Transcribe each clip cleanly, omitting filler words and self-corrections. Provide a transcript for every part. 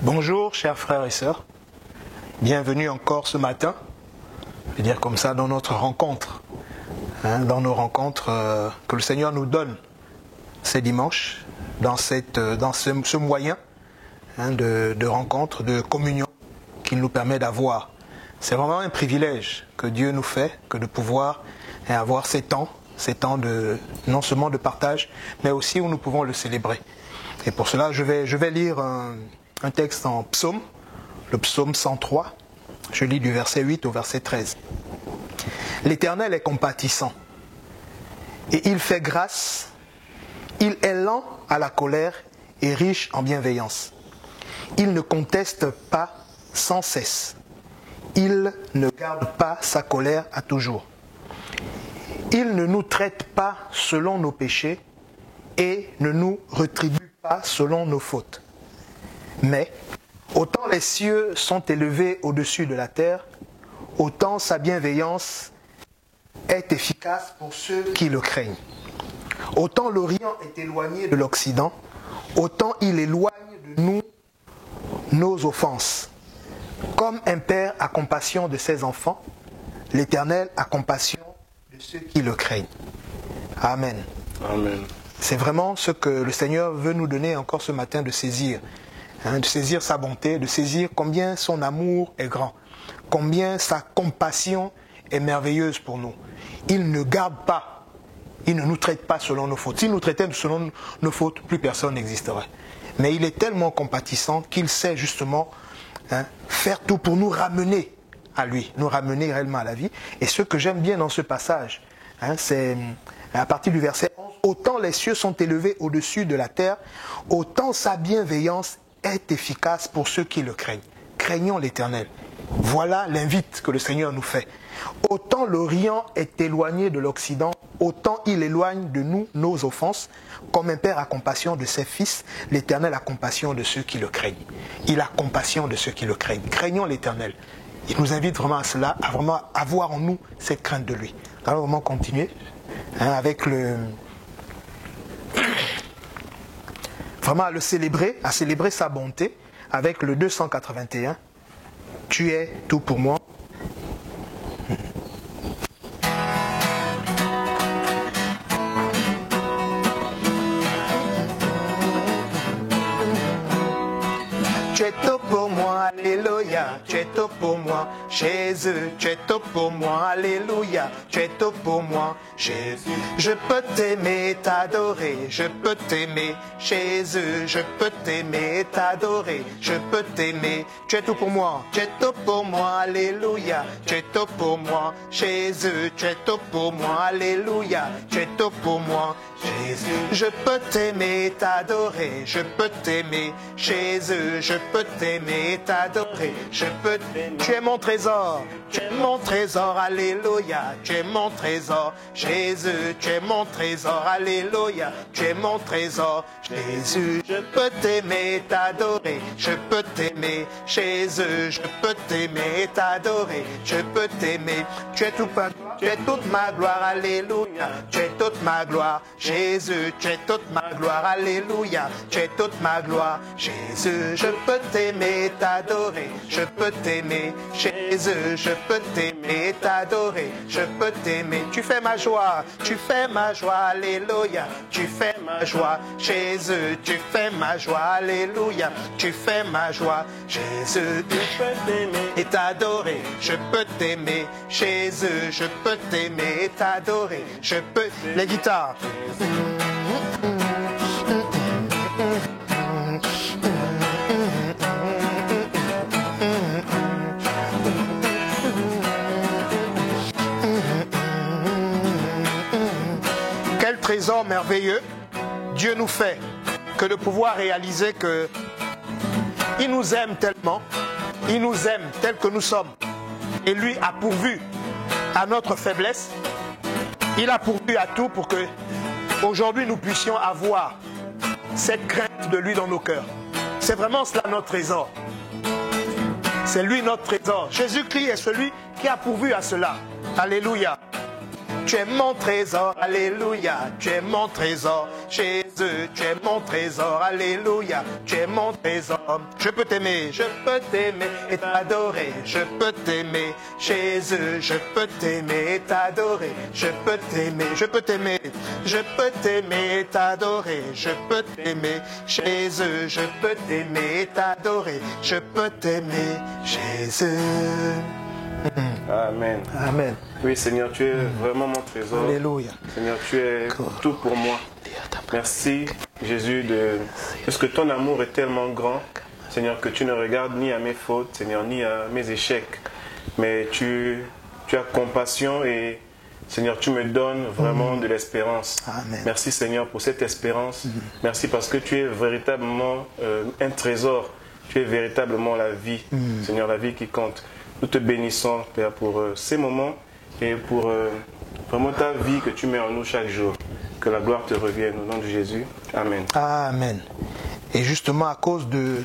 Bonjour chers frères et sœurs, bienvenue encore ce matin, je vais dire comme ça, dans notre rencontre, dans nos rencontres que le Seigneur nous donne ces dimanches, dans ce moyen de rencontre, de communion qu'il nous permet d'avoir. C'est vraiment un privilège que Dieu nous fait, que de pouvoir avoir ces temps non seulement de partage, mais aussi où nous pouvons le célébrer. Et pour cela, je vais lire un texte en psaume, le psaume 103. Je lis du verset 8 au verset 13. L'Éternel est compatissant et il fait grâce. Il est lent à la colère et riche en bienveillance. Il ne conteste pas sans cesse. Il ne garde pas sa colère à toujours. Il ne nous traite pas selon nos péchés et ne nous rétribue pas selon nos fautes. Mais, autant les cieux sont élevés au-dessus de la terre, autant sa bienveillance est efficace pour ceux qui le craignent. Autant l'Orient est éloigné de l'Occident, autant il éloigne de nous nos offenses. Comme un père a compassion de ses enfants, l'Éternel a compassion de ceux qui le craignent. Amen. Amen. C'est vraiment ce que le Seigneur veut nous donner encore ce matin de saisir sa bonté, de saisir combien son amour est grand, combien sa compassion est merveilleuse pour nous. Il ne garde pas, il ne nous traite pas selon nos fautes. S'il nous traitait selon nos fautes, plus personne n'existerait. Mais il est tellement compatissant qu'il sait justement faire tout pour nous ramener à lui, nous ramener réellement à la vie. Et ce que j'aime bien dans ce passage, c'est à partir du verset 11, autant les cieux sont élevés au-dessus de la terre, autant sa bienveillance est efficace pour ceux qui le craignent. Craignons l'Éternel. Voilà l'invite que le Seigneur nous fait. Autant l'Orient est éloigné de l'Occident, autant il éloigne de nous nos offenses. Comme un père a compassion de ses fils, l'Éternel a compassion de ceux qui le craignent. Il a compassion de ceux qui le craignent. Craignons l'Éternel. Il nous invite vraiment à cela, à vraiment avoir en nous cette crainte de lui. Alors, on va continuer avec vraiment à célébrer sa bonté avec le 281. Tu es tout pour moi. Tu es tout pour moi, alléluia, tu es tout pour moi, Jésus, tu es tout pour moi, alléluia, tu es tout pour moi, Jésus. Je peux t'aimer, t'adorer, je peux t'aimer, Jésus, je peux t'aimer, t'adorer, je peux t'aimer, tu es tout pour moi, tu es tout pour moi, alléluia, tu es tout pour moi, Jésus, tu es tout pour moi, alléluia, tu es tout pour moi, Jésus. Je peux t'aimer, t'adorer, je peux t'aimer, Jésus, je peux t'aimer, t'adorer, je peux t'aimer. Tu es mon trésor, alléluia, tu es mon trésor, Jésus, tu es mon trésor, alléluia, tu es mon trésor, Jésus. Je peux t'aimer, t'adorer, je peux t'aimer, Jésus, je peux t'aimer, t'adorer, je peux t'aimer. Tu es toute ma gloire, alléluia, tu es toute ma gloire, Jésus, tu es toute ma gloire, alléluia, tu es toute ma gloire, Jésus. Je peux t'aimer, t'adorer, je peux t'aimer, Jésus, je peux t'aimer, t'adorer, je peux t'aimer. Tu fais ma joie, alléluia, tu fais ma joie, Jésus, tu fais ma joie, alléluia, tu fais ma joie, Jésus. Je peux t'aimer et t'adorer, je peux t'aimer, Jésus, je peux t'aimer et t'adorer, je peux. Les guitares. Quel trésor merveilleux Dieu nous fait que de pouvoir réaliser que il nous aime tellement, il nous aime tel que nous sommes, et lui a pourvu à notre faiblesse, il a pourvu à tout pour que aujourd'hui nous puissions avoir cette crainte de lui dans nos cœurs. C'est vraiment cela notre trésor. C'est lui notre trésor. Jésus-Christ est celui qui a pourvu à cela. Alléluia. tu es mon trésor, alléluia, tu es mon trésor, Jésus, tu es mon trésor, alléluia, tu es mon trésor. Je peux t'aimer et t'adorer, je peux t'aimer, Jésus, je peux t'aimer et t'adorer, je peux t'aimer, je peux t'aimer, je peux t'aimer et t'adorer, je peux t'aimer, Jésus, je peux t'aimer et t'adorer, je peux t'aimer, Jésus. Amen. Amen. Oui, Seigneur, tu es vraiment mon trésor. Alléluia. Seigneur, tu es tout pour moi. Merci, Jésus, parce que ton amour est tellement grand, Seigneur, que tu ne regardes ni à mes fautes, Seigneur, ni à mes échecs, mais tu as compassion et, Seigneur, tu me donnes vraiment de l'espérance. Amen. Merci, Seigneur, pour cette espérance. Merci parce que tu es véritablement un trésor. Tu es véritablement la vie, Seigneur, la vie qui compte. Nous te bénissons, Père, pour ces moments et pour vraiment ta vie que tu mets en nous chaque jour. Que la gloire te revienne au nom de Jésus. Amen. Amen. Et justement, à cause d'une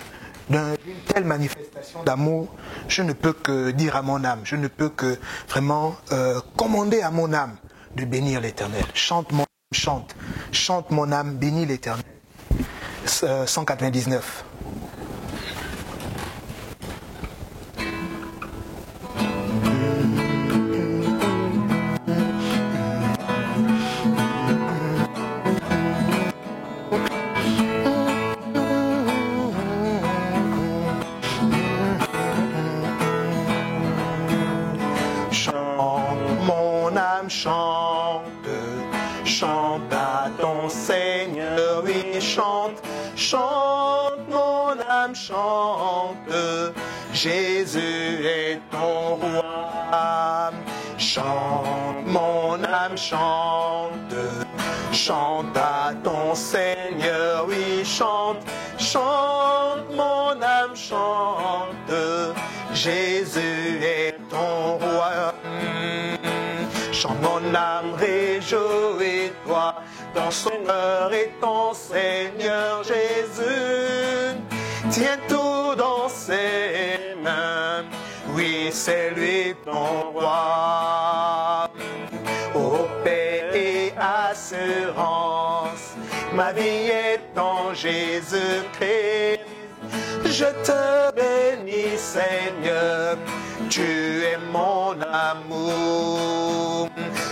telle manifestation d'amour, je ne peux que dire à mon âme, je ne peux que vraiment commander à mon âme de bénir l'Éternel. Chante mon âme, chante. Chante mon âme, bénis l'Éternel. 199. Chante, chante à ton Seigneur, oui, chante, chante mon âme, chante, Jésus est ton roi. Chante mon âme, chante, chante à ton Seigneur, oui, chante, chante mon âme, chante, Jésus est ton roi. Chante mon âme, réjouis-toi dans son cœur et ton Seigneur Jésus. Tiens tout dans ses mains, oui, c'est lui ton roi. Ô paix et assurance, ma vie est en Jésus-Christ. Je te bénis, Seigneur, tu es mon amour.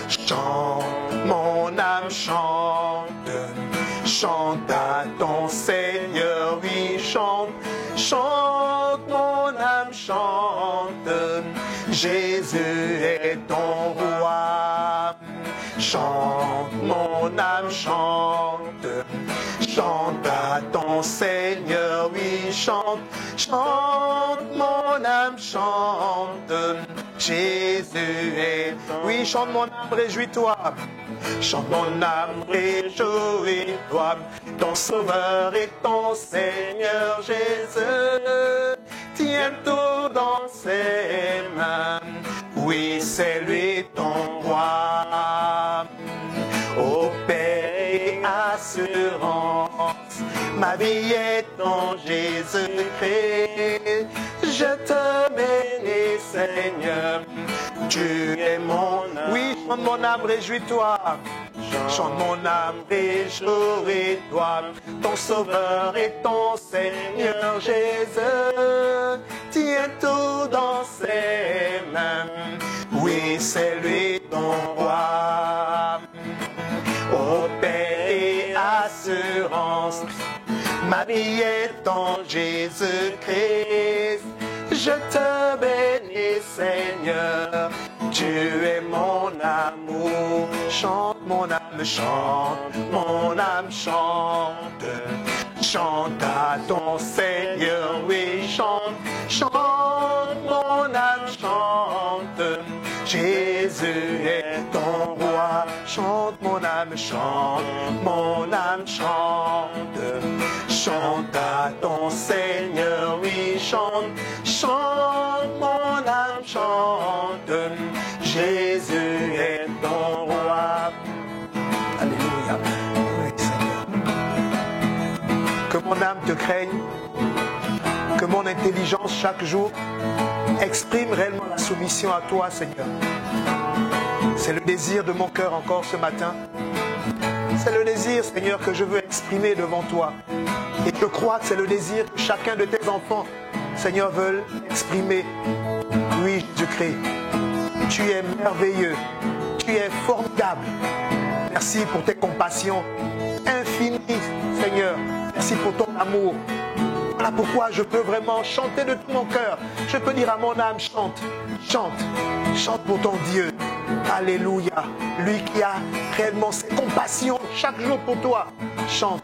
Chante, mon âme, chante, chante à ton Seigneur, oui, chante, chante, mon âme, chante, Jésus est ton roi. Chante, mon âme, chante, chante à ton Seigneur, oui, chante, chante, mon âme, chante, Jésus est, oui, chante mon âme, réjouis-toi, chante mon âme, réjouis-toi, ton Sauveur et ton Seigneur Jésus, tiens tout dans ses mains, oui, c'est lui ton roi. Ô paix et assurance, ma vie est en Jésus-Christ. Je te bénis, Seigneur, tu es mon âme. Oui, chante mon âme, réjouis-toi. Chante mon âme, réjouis-toi. Ton Sauveur et ton Seigneur Jésus. Tiens tout dans ses mains. Oui, c'est lui ton roi. Ô paix et assurance, ma vie est en Jésus-Christ. Je te bénis, Seigneur, tu es mon amour. Chante mon âme, chante, mon âme, chante. Chante à ton Seigneur, oui, chante, chante, mon âme, chante. Jésus est ton roi, chante mon âme, chante, mon âme, chante. Chante à ton Seigneur, oui, chante, chante, mon âme, chante. Jésus est ton roi. Alléluia. Oui, Seigneur. Que mon âme te craigne, que mon intelligence chaque jour exprime réellement la soumission à toi, Seigneur. C'est le désir de mon cœur encore ce matin. C'est le désir, Seigneur, que je veux exprimer devant toi. Et je crois que c'est le désir que chacun de tes enfants, Seigneur, veulent exprimer. Oui, Jésus-Christ, tu es merveilleux, tu es formidable. Merci pour tes compassions infinies, Seigneur. Merci pour ton amour. Voilà pourquoi je peux vraiment chanter de tout mon cœur. Je peux dire à mon âme, chante, chante, chante pour ton Dieu. Alléluia. Lui qui a réellement ses compassions chaque jour pour toi. Chante.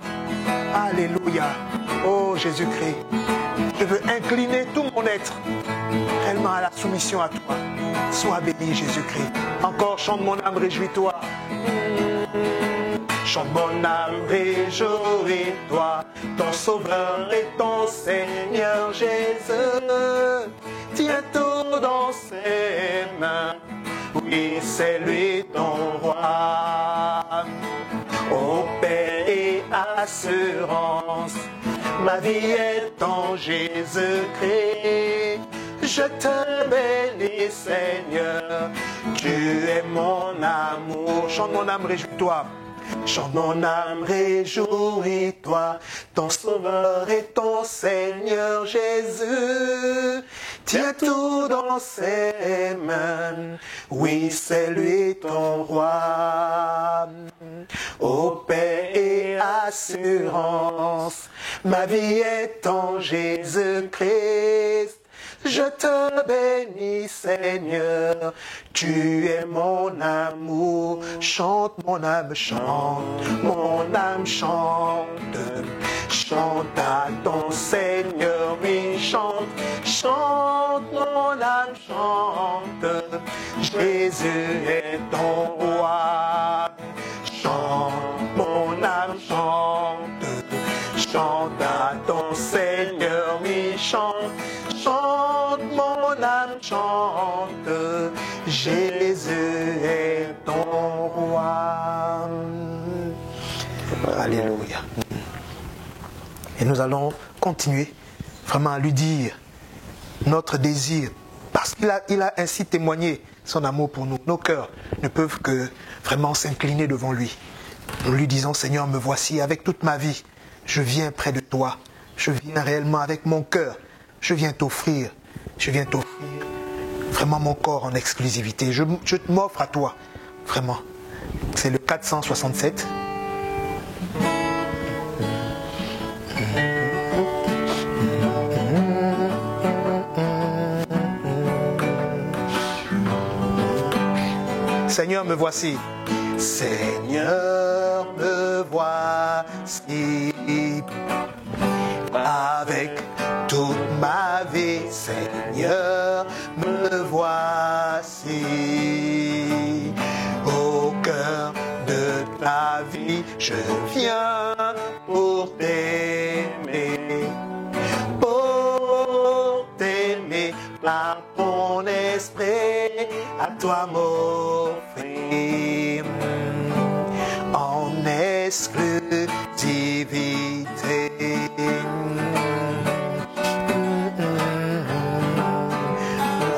Alléluia. Oh Jésus-Christ. Je veux incliner tout mon être réellement à la soumission à toi. Sois béni Jésus-Christ. Encore chante mon âme, réjouis-toi. Chante mon âme, réjouis-toi, ton Sauveur et ton Seigneur Jésus. Tiens tout dans ses mains, oui c'est lui ton roi. Ô paix et assurance, ma vie est en Jésus-Christ. Je te bénis Seigneur, tu es mon amour. Chante mon âme, réjouis-toi. Chante mon âme, réjouis-toi, ton Sauveur et ton Seigneur Jésus. Tiens tout dans ses mains, oui c'est lui ton roi. Ô paix et assurance, ma vie est en Jésus-Christ. Je te bénis Seigneur, tu es mon amour. Chante mon âme, chante, mon âme chante. Chante à ton Seigneur, oui chante, chante mon âme chante. Jésus est ton roi. Chante mon âme chante. Chante à ton Seigneur, oui chante. Chante mon âme chante, Jésus est ton roi. Alléluia. Et nous allons continuer vraiment à lui dire notre désir, parce qu'il a ainsi témoigné son amour pour nous. Nos cœurs ne peuvent que vraiment s'incliner devant lui. Nous lui disons, Seigneur, me voici avec toute ma vie. Je viens près de toi. Je viens réellement avec mon cœur. Je viens t'offrir vraiment mon corps en exclusivité. Je m'offre à toi, vraiment. C'est le 467. Seigneur, me voici. Seigneur, me voici. Avec toute ma vie, Seigneur, me voici. Au cœur de ta vie, je viens pour t'aimer. Pour t'aimer par ton esprit, à toi m'offrir en exclusivité.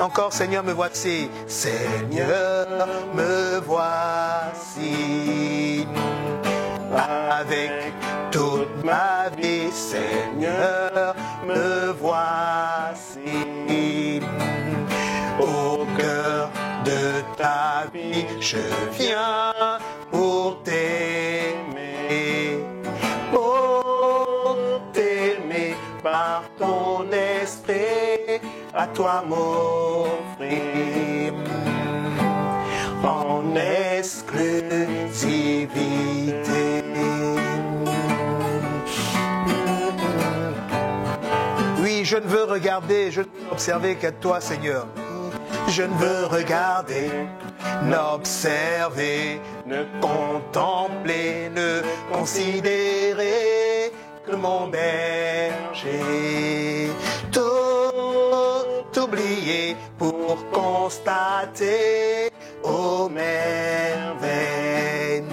Encore, Seigneur, me voici. Seigneur, me voici. Avec toute ma vie, Seigneur, me voici. Au cœur de ta vie, je viens pour t'aimer. Pour t'aimer par ton esprit, à toi m'offrir en exclusivité. Oui, je ne veux regarder, je ne veux observer qu'à toi, Seigneur. Je ne veux regarder, n'observer, ne contempler, ne considérer que mon berger. Tout oublier pour constater, ô merveille.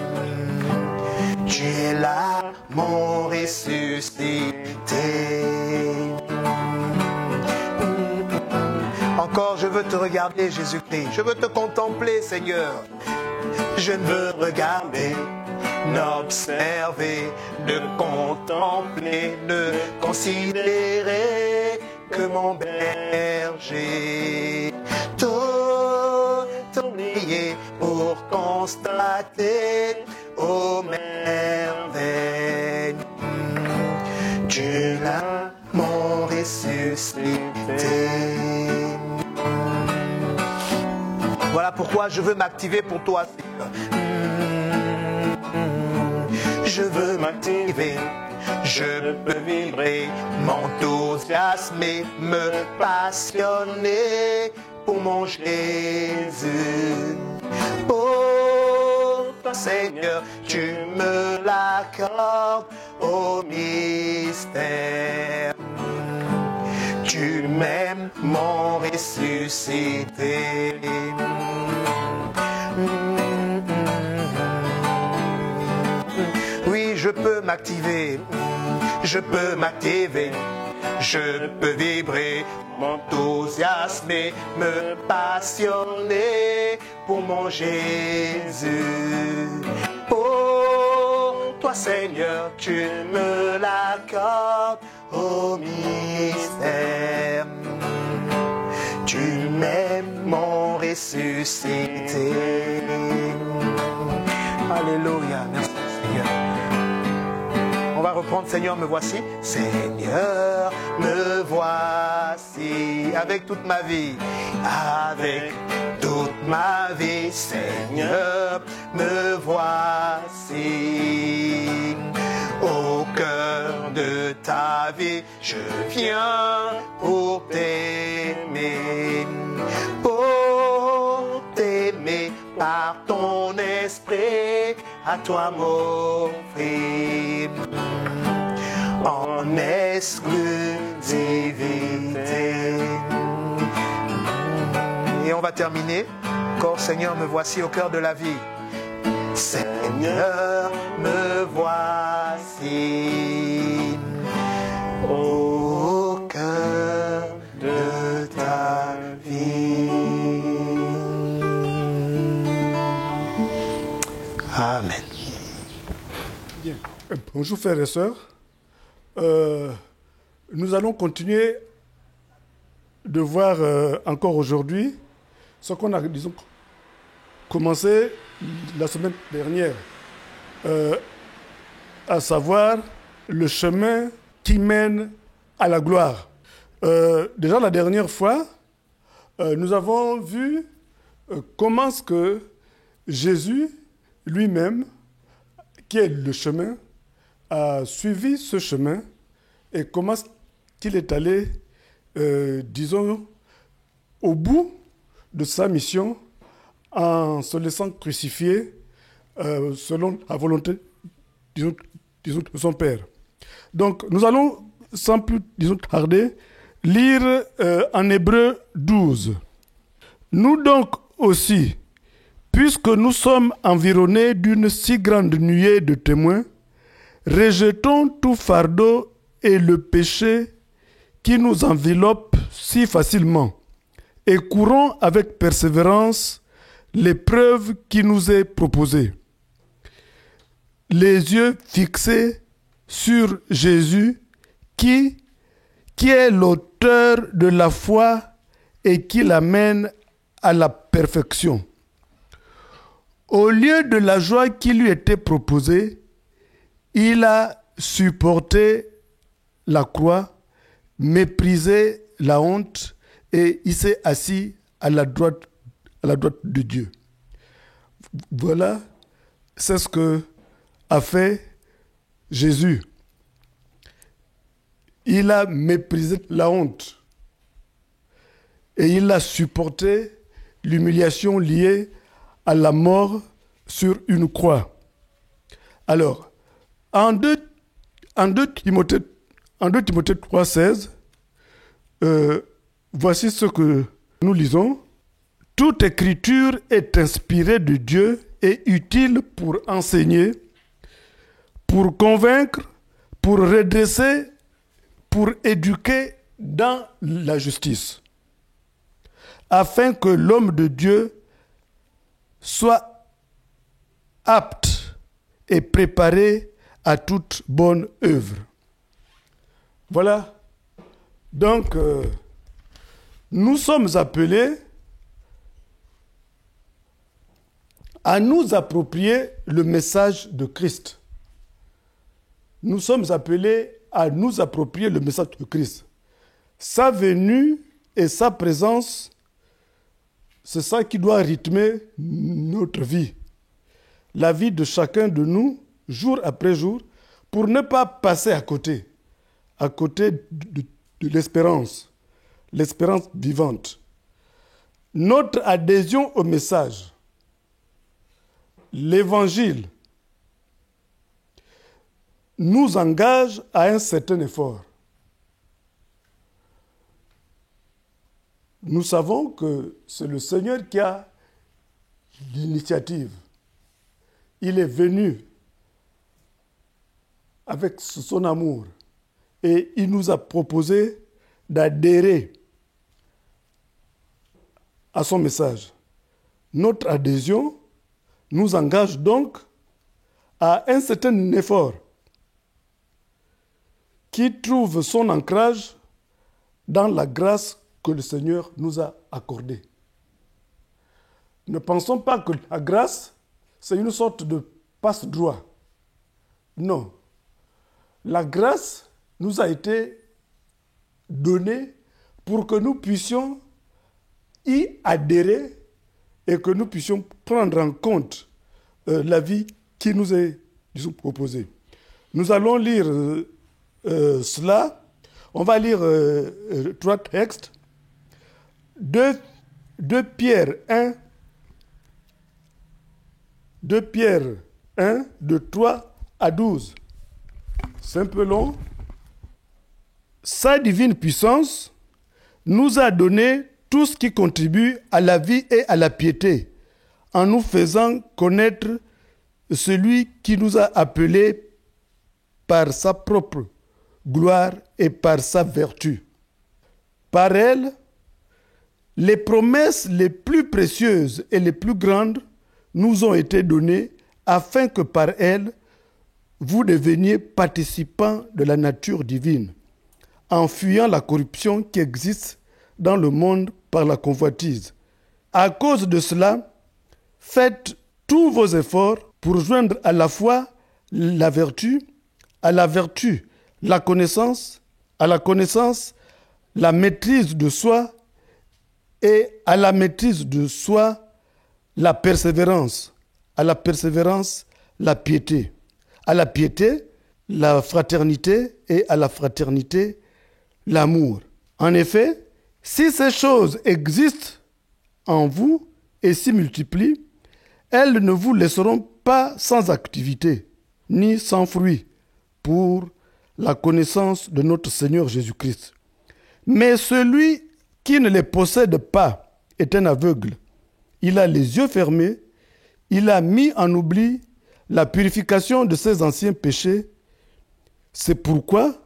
Tu es là, mon ressuscité. Encore, je veux te regarder, Jésus-Christ. Je veux te contempler, Seigneur. Je ne veux regarder, n'observer, ne contempler, ne considérer que mon berger. Tout oublier pour constater aux merveilles. Tu l'as, mon ressuscité. Voilà pourquoi je veux m'activer pour toi, Seigneur. Je veux m'activer, je peux vibrer, m'enthousiasmer, me passionner pour mon Jésus. Pour toi, Seigneur, tu me l'accordes au mystère. Tu m'aimes, mon ressuscité. Oui, je peux m'activer, je peux m'activer, je peux vibrer, m'enthousiasmer, me passionner pour mon Jésus. Pour toi, Seigneur, tu me l'accordes au mystère. Tu m'aimes, mon ressuscité. Alléluia, merci Seigneur. On va reprendre Seigneur, me voici. Seigneur, me voici avec toute ma vie. Avec toute ma vie, Seigneur, me voici. Au cœur de ta vie, je viens pour t'aimer. Pour t'aimer par ton esprit, à toi m'offrir en exclusivité. Et on va terminer. Encore Seigneur, me voici au cœur de la vie. Seigneur, me voici au cœur de ta vie. Amen. Bien. Bonjour frères et sœurs. Nous allons continuer de voir encore aujourd'hui ce qu'on a, disons, commencé la semaine dernière, à savoir le chemin qui mène à la gloire. Déjà la dernière fois, nous avons vu comment est-ce que Jésus lui-même, qui est le chemin, a suivi ce chemin et comment qu'il est allé, disons, au bout de sa mission en se laissant crucifier selon la volonté, disons, de son Père. Donc, nous allons, sans plus, disons, tarder, lire en Hébreux 12. Nous donc aussi, puisque nous sommes environnés d'une si grande nuée de témoins, rejetons tout fardeau et le péché qui nous enveloppe si facilement et courons avec persévérance l'épreuve qui nous est proposée. Les yeux fixés sur Jésus qui est l'auteur de la foi et qui l'amène à la perfection. Au lieu de la joie qui lui était proposée, il a supporté la croix, méprisé la honte et il s'est assis à la droite de Dieu. Voilà, c'est ce que a fait Jésus. Il a méprisé la honte et il a supporté l'humiliation liée à la mort sur une croix. Alors, en 2 Timothée 3,16, voici ce que nous lisons. Toute écriture est inspirée de Dieu et utile pour enseigner, pour convaincre, pour redresser, pour éduquer dans la justice, afin que l'homme de Dieu soit aptes et préparés à toute bonne œuvre. Voilà. Donc, nous sommes appelés à nous approprier le message de Christ. Nous sommes appelés à nous approprier le message de Christ. Sa venue et sa présence, c'est ça qui doit rythmer notre vie. La vie de chacun de nous, jour après jour, pour ne pas passer à côté de l'espérance vivante. Notre adhésion au message, l'évangile, nous engage à un certain effort. Nous savons que c'est le Seigneur qui a l'initiative. Il est venu avec son amour et il nous a proposé d'adhérer à son message. Notre adhésion nous engage donc à un certain effort qui trouve son ancrage dans la grâce que le Seigneur nous a accordée. Ne pensons pas que la grâce, c'est une sorte de passe-droit. Non. La grâce nous a été donnée pour que nous puissions y adhérer et que nous puissions prendre en compte la vie qui nous est proposée. Nous allons lire cela. On va lire 3 textes. 2 Pierre 1, de 3 à 12. C'est un peu long. Sa divine puissance nous a donné tout ce qui contribue à la vie et à la piété, en nous faisant connaître celui qui nous a appelés par sa propre gloire et par sa vertu. Par elle, les promesses les plus précieuses et les plus grandes nous ont été données afin que par elles, vous deveniez participants de la nature divine, en fuyant la corruption qui existe dans le monde par la convoitise. À cause de cela, faites tous vos efforts pour joindre à la foi la vertu, à la vertu la connaissance, à la connaissance la maîtrise de soi et à la maîtrise de soi la persévérance, à la persévérance la piété, à la piété la fraternité et à la fraternité l'amour. En effet, si ces choses existent en vous et s'y multiplient, elles ne vous laisseront pas sans activité, ni sans fruit, pour la connaissance de notre Seigneur Jésus-Christ. Mais celui qui ne les possède pas est un aveugle. Il a les yeux fermés, il a mis en oubli la purification de ses anciens péchés. C'est pourquoi,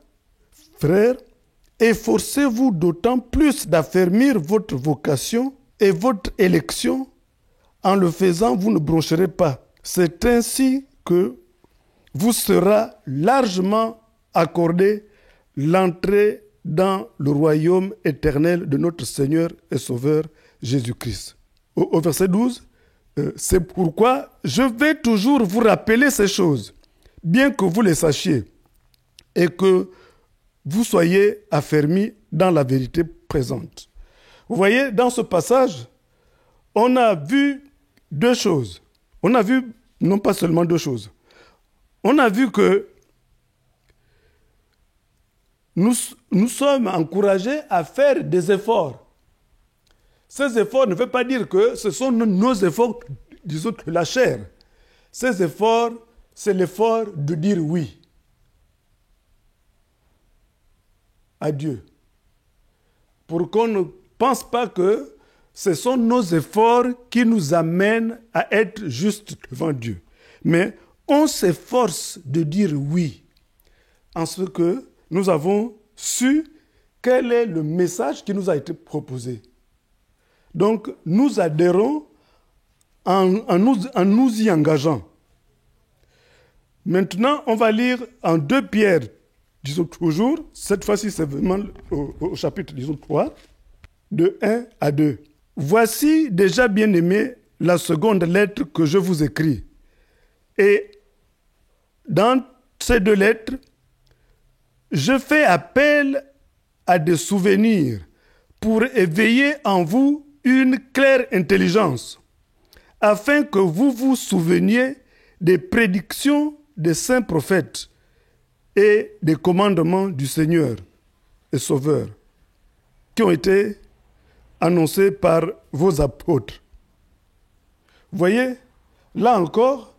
frères, efforcez-vous d'autant plus d'affermir votre vocation et votre élection. En le faisant, vous ne broncherez pas. C'est ainsi que vous sera largement accordé l'entrée dans le royaume éternel de notre Seigneur et Sauveur Jésus-Christ. Au verset 12, c'est pourquoi je vais toujours vous rappeler ces choses, bien que vous les sachiez, et que vous soyez affermis dans la vérité présente. Vous voyez, dans ce passage, on a vu 2 choses. On a vu, non pas seulement 2 choses. On a vu que nous sommes encouragés à faire des efforts. Ces efforts ne veulent pas dire que ce sont nos efforts, disons, de la chair. Ces efforts, c'est l'effort de dire oui à Dieu. Pour qu'on ne pense pas que ce sont nos efforts qui nous amènent à être justes devant Dieu. Mais on s'efforce de dire oui en ce que nous avons su quel est le message qui nous a été proposé. Donc, nous adhérons en nous y engageant. Maintenant, on va lire en 2 Pierre, disons toujours, cette fois-ci c'est vraiment au chapitre, disons 3, de 1 à 2. Voici déjà, bien-aimés, la seconde lettre que je vous écris. Et dans ces 2 lettres, je fais appel à des souvenirs pour éveiller en vous une claire intelligence, afin que vous vous souveniez des prédictions des saints prophètes et des commandements du Seigneur et Sauveur qui ont été annoncés par vos apôtres. Voyez, là encore,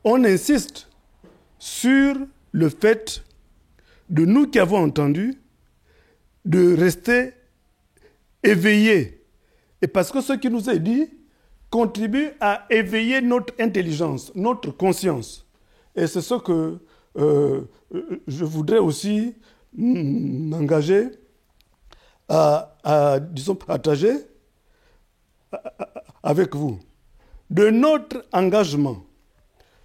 on insiste sur le fait de nous qui avons entendu de rester éveillés. Et parce que ce qui nous est dit contribue à éveiller notre intelligence, notre conscience. Et c'est ce que je voudrais aussi m'engager à, disons, partager avec vous. De notre engagement,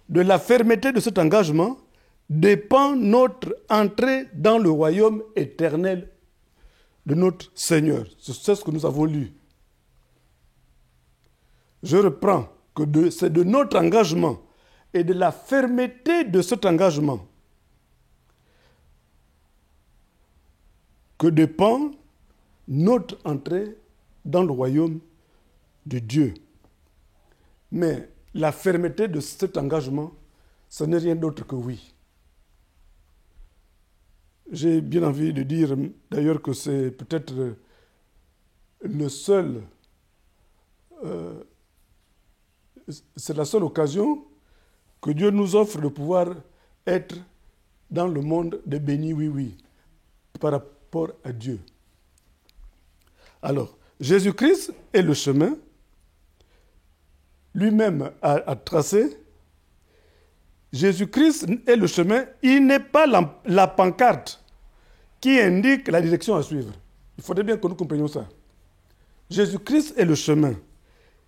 de la fermeté de cet engagement, dépend notre entrée dans le royaume éternel de notre Seigneur. C'est ce que nous avons lu. Je reprends que c'est de notre engagement et de la fermeté de cet engagement que dépend notre entrée dans le royaume de Dieu. Mais la fermeté de cet engagement, ce n'est rien d'autre que oui. J'ai bien envie de dire d'ailleurs que c'est peut-être c'est la seule occasion que Dieu nous offre de pouvoir être dans le monde des bénis, oui, oui, par rapport à Dieu. Alors, Jésus-Christ est le chemin, lui-même a tracé. Jésus-Christ est le chemin, il n'est pas la pancarte qui indique la direction à suivre. Il faudrait bien que nous comprenions ça. Jésus-Christ est le chemin.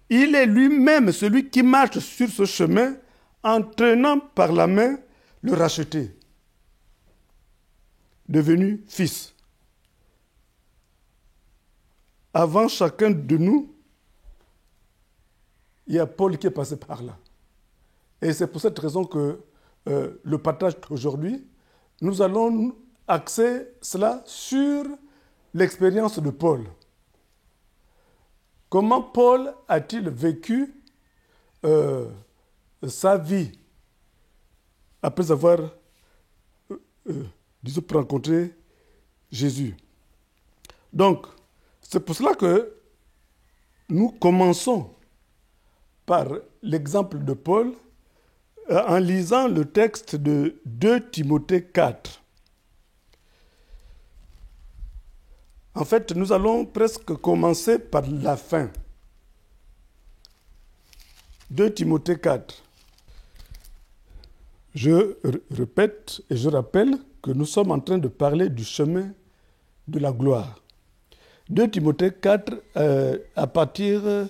Il est lui-même celui qui marche sur ce chemin en tenant par la main le racheté, devenu fils. Avant chacun de nous, il y a Paul qui est passé par là. Et c'est pour cette raison que le partage aujourd'hui, nous allons axer cela sur l'expérience de Paul. Comment Paul a-t-il vécu sa vie après avoir rencontré Jésus? Donc, c'est pour cela que nous commençons par l'exemple de Paul en lisant le texte de 2 Timothée 4. En fait, nous allons presque commencer par la fin. 2 Timothée 4. Je répète et je rappelle que nous sommes en train de parler du chemin de la gloire. 2 Timothée 4, à partir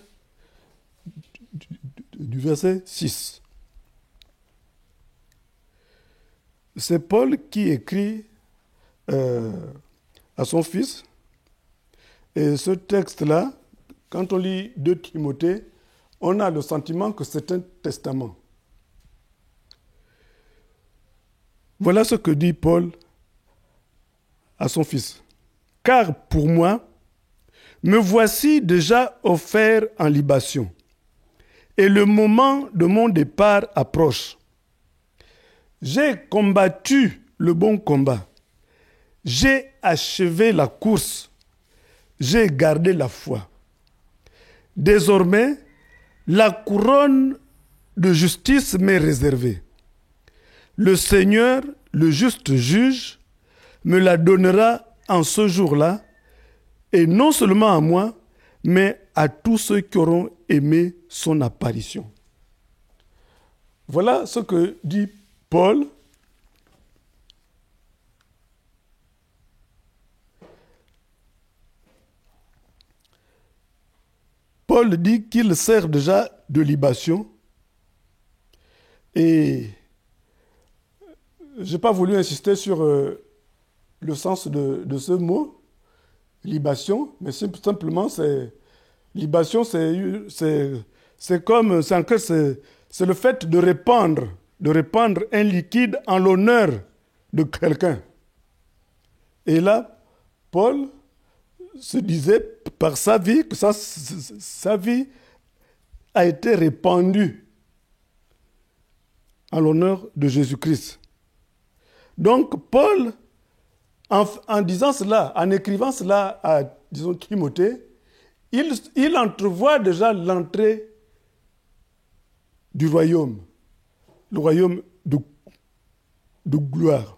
du verset 6. C'est Paul qui écrit à son fils. Et ce texte-là, quand on lit 2 Timothée, on a le sentiment que c'est un testament. Voilà ce que dit Paul à son fils. « Car pour moi, me voici déjà offert en libation, et le moment de mon départ approche. J'ai combattu le bon combat, j'ai achevé la course, j'ai gardé la foi. Désormais, la couronne de justice m'est réservée. Le Seigneur, le juste juge, me la donnera en ce jour-là, et non seulement à moi, mais à tous ceux qui auront aimé son apparition. » Voilà ce que dit Paul. Paul dit qu'il sert déjà de libation Et je n'ai pas voulu insister sur le sens de ce mot, libation, mais simplement, libation, c'est le fait de répandre un liquide en l'honneur de quelqu'un. Et là, Paul se disait par sa vie que sa vie a été répandue en l'honneur de Jésus-Christ. Donc, Paul, en disant cela, en écrivant cela à, disons, Timothée, il entrevoit déjà l'entrée du royaume, le royaume de gloire,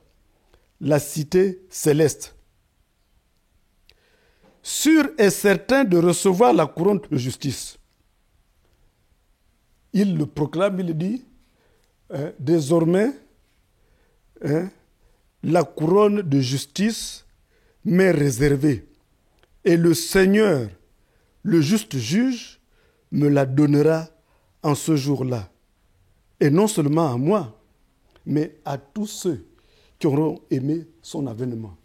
la cité céleste. Sûr et certain de recevoir la couronne de justice. Il le proclame, il dit, désormais, la couronne de justice m'est réservée et le Seigneur, le juste juge, me la donnera en ce jour-là. Et non seulement à moi, mais à tous ceux qui auront aimé son avènement.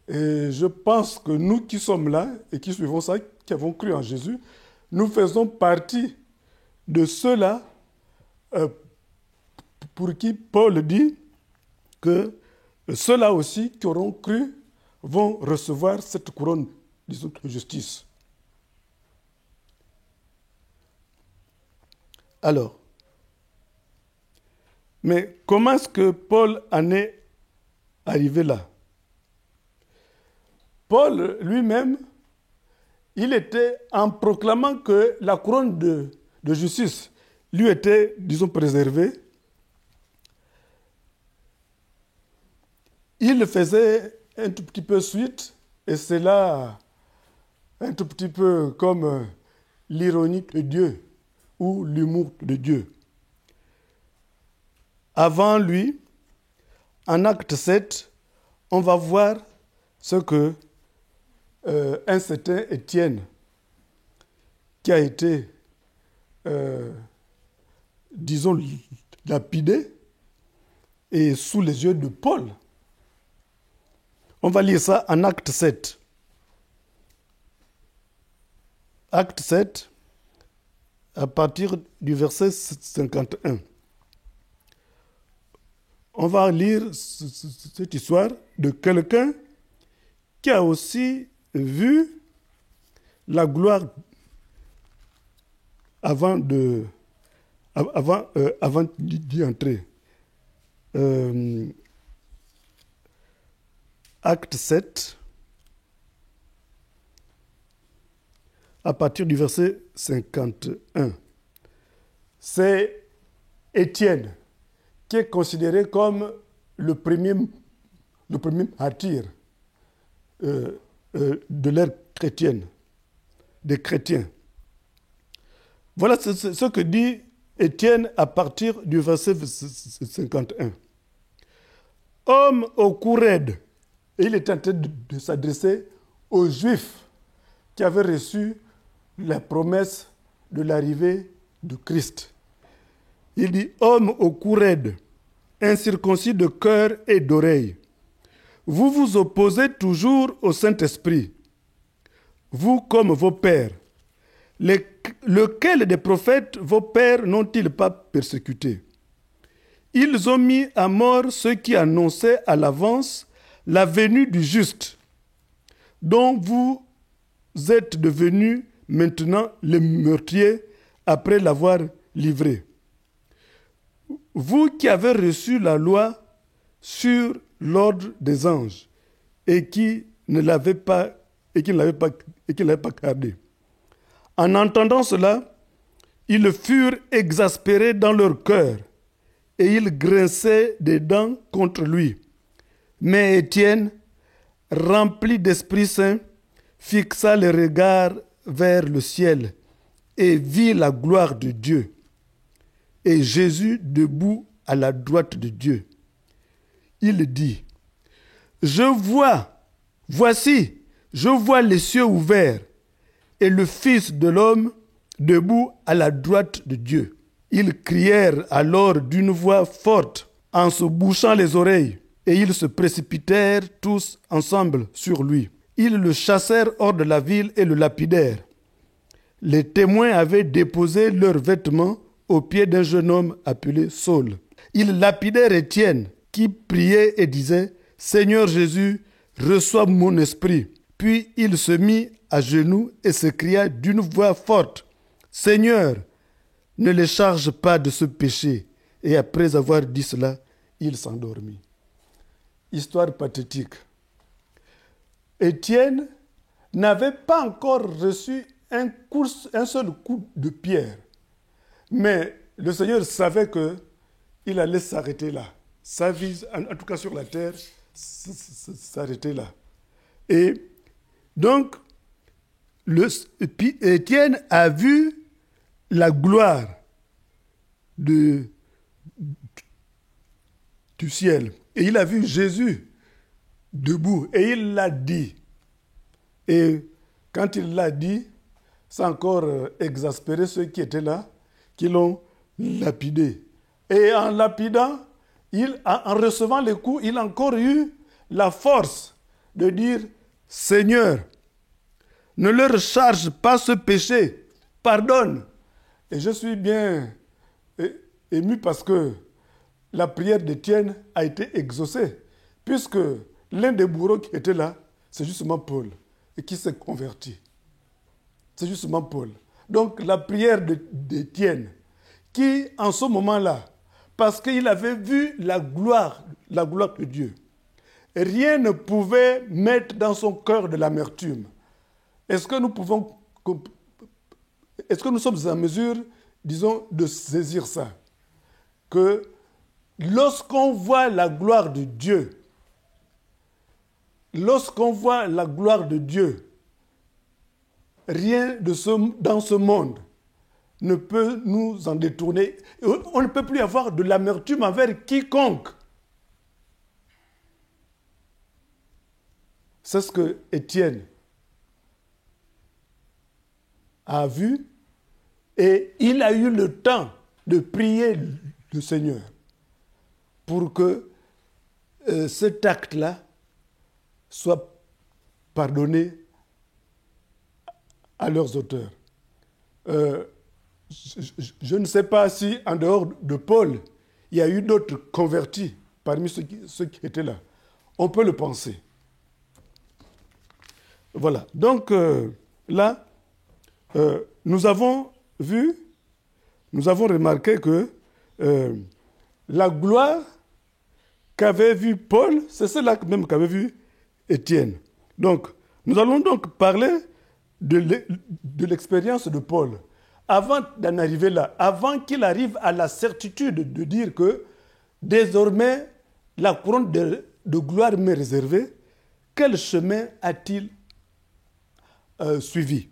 Et je pense que nous qui sommes là et qui suivons ça, qui avons cru en Jésus, nous faisons partie de ceux-là pour qui Paul dit que ceux-là aussi qui auront cru vont recevoir cette couronne, disons, de justice. Alors, mais comment est-ce que Paul en est arrivé là? Paul lui-même, il était en proclamant que la couronne de justice lui était, disons, préservée. Il le faisait un tout petit peu suite, et c'est là un tout petit peu comme l'ironie de Dieu ou l'humour de Dieu. Avant lui, en acte 7, on va voir ce que un certain Étienne, qui a été, disons, lapidé, et sous les yeux de Paul. On va lire ça en acte 7. Acte 7, à partir du verset 51. On va lire cette histoire de quelqu'un qui a aussi vu la gloire avant d'y entrer. Acte 7, à partir du verset 51. C'est Étienne qui est considéré comme le premier martyr de l'ère chrétienne, des chrétiens. Voilà ce que dit Étienne à partir du verset 51. Homme au cou raide, et il est en train de s'adresser aux Juifs qui avaient reçu la promesse de l'arrivée de Christ. Il dit, homme au cou raide, incirconcis de cœur et d'oreille, vous vous opposez toujours au Saint-Esprit, vous comme vos pères. Lequel des prophètes vos pères n'ont-ils pas persécuté? Ils ont mis à mort ceux qui annonçaient à l'avance la venue du juste, dont vous êtes devenus maintenant les meurtriers après l'avoir livré. Vous qui avez reçu la loi sur l'ordre des anges et qui ne l'avez pas gardé. En entendant cela, ils furent exaspérés dans leur cœur et ils grinçaient des dents contre lui. Mais Étienne, rempli d'Esprit Saint, fixa les regards vers le ciel et vit la gloire de Dieu et Jésus debout à la droite de Dieu. Il dit, voici, je vois les cieux ouverts et le Fils de l'homme debout à la droite de Dieu. Ils crièrent alors d'une voix forte en se bouchant les oreilles, et ils se précipitèrent tous ensemble sur lui. Ils le chassèrent hors de la ville et le lapidèrent. Les témoins avaient déposé leurs vêtements aux pieds d'un jeune homme appelé Saul. Ils lapidèrent Étienne, qui priait et disait « Seigneur Jésus, reçois mon esprit ». Puis il se mit à genoux et s'écria d'une voix forte « Seigneur, ne les charge pas de ce péché. » Et après avoir dit cela, il s'endormit. Histoire pathétique. Étienne n'avait pas encore reçu un seul coup de pierre. Mais le Seigneur savait qu'il allait s'arrêter là. Sa vie, en tout cas sur la terre, s'arrêter là. Et donc, Étienne a vu la gloire du ciel. Et il a vu Jésus debout. Et il l'a dit. Et quand il l'a dit, ça a encore exaspéré ceux qui étaient là, qui l'ont lapidé. Et en lapidant, en recevant les coups, il a encore eu la force de dire « Seigneur, ne leur charge pas ce péché, pardonne ». Et je suis bien ému parce que la prière d'Étienne a été exaucée, puisque l'un des bourreaux qui était là, c'est justement Paul, et qui s'est converti. C'est justement Paul. Donc la prière d'Étienne, qui en ce moment-là, parce qu'il avait vu la gloire de Dieu, rien ne pouvait mettre dans son cœur de l'amertume. Est-ce que nous sommes en mesure, disons, de saisir ça? Que lorsqu'on voit la gloire de Dieu, rien dans ce monde ne peut nous en détourner. On ne peut plus avoir de l'amertume envers quiconque. C'est ce que Étienne a vu, et il a eu le temps de prier le Seigneur pour que cet acte-là soit pardonné à leurs auteurs. Je ne sais pas si, en dehors de Paul, il y a eu d'autres convertis parmi ceux qui étaient là. On peut le penser. Voilà. Donc, là, nous avons remarqué que la gloire qu'avait vue Paul, c'est celle-là même qu'avait vue Étienne. Donc, nous allons donc parler de l'expérience de Paul. Avant d'en arriver là, avant qu'il arrive à la certitude de dire que désormais la couronne de gloire m'est réservée, quel chemin a-t-il suivi?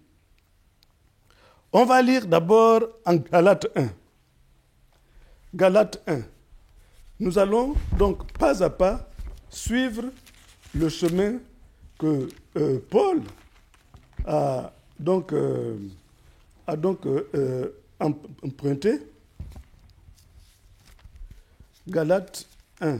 On va lire d'abord en Galates 1. Galates 1. Nous allons donc pas à pas suivre le chemin que Paul a donc emprunté. Galates 1.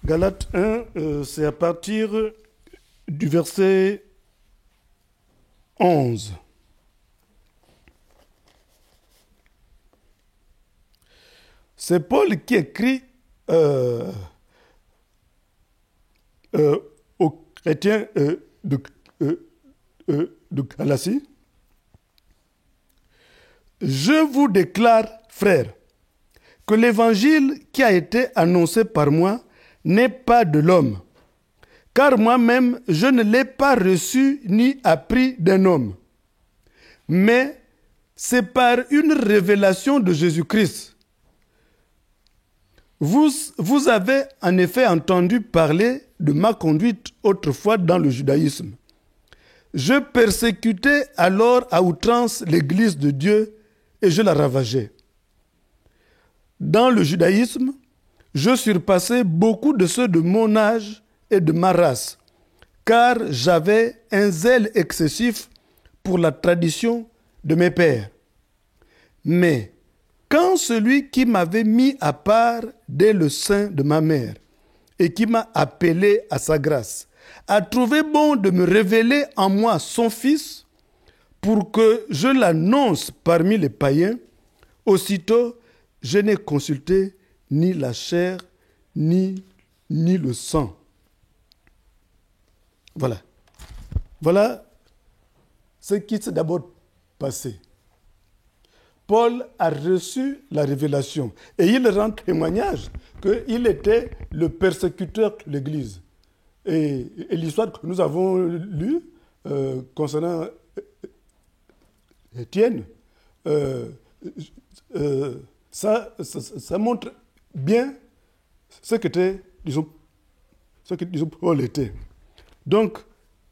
Galates 1, c'est à partir du verset 11. C'est Paul qui écrit aux chrétiens de Galatie. Je vous déclare, frères, que l'évangile qui a été annoncé par moi n'est pas de l'homme, car moi-même je ne l'ai pas reçu ni appris d'un homme, mais c'est par une révélation de Jésus-Christ. Vous avez en effet entendu parler de ma conduite autrefois dans le judaïsme. Je persécutais alors à outrance l'Église de Dieu et je la ravageais. Dans le judaïsme, je surpassais beaucoup de ceux de mon âge et de ma race, car j'avais un zèle excessif pour la tradition de mes pères. Mais quand celui qui m'avait mis à part dès le sein de ma mère et qui m'a appelé à sa grâce, a trouvé bon de me révéler en moi son Fils pour que je l'annonce parmi les païens, aussitôt je n'ai consulté ni la chair ni le sang. Voilà ce qui s'est d'abord passé. Paul a reçu la révélation et il rend témoignage qu'il était le persécuteur de l'Église. Et l'histoire que nous avons lue concernant Étienne, ça montre bien ce que Paul était. Donc,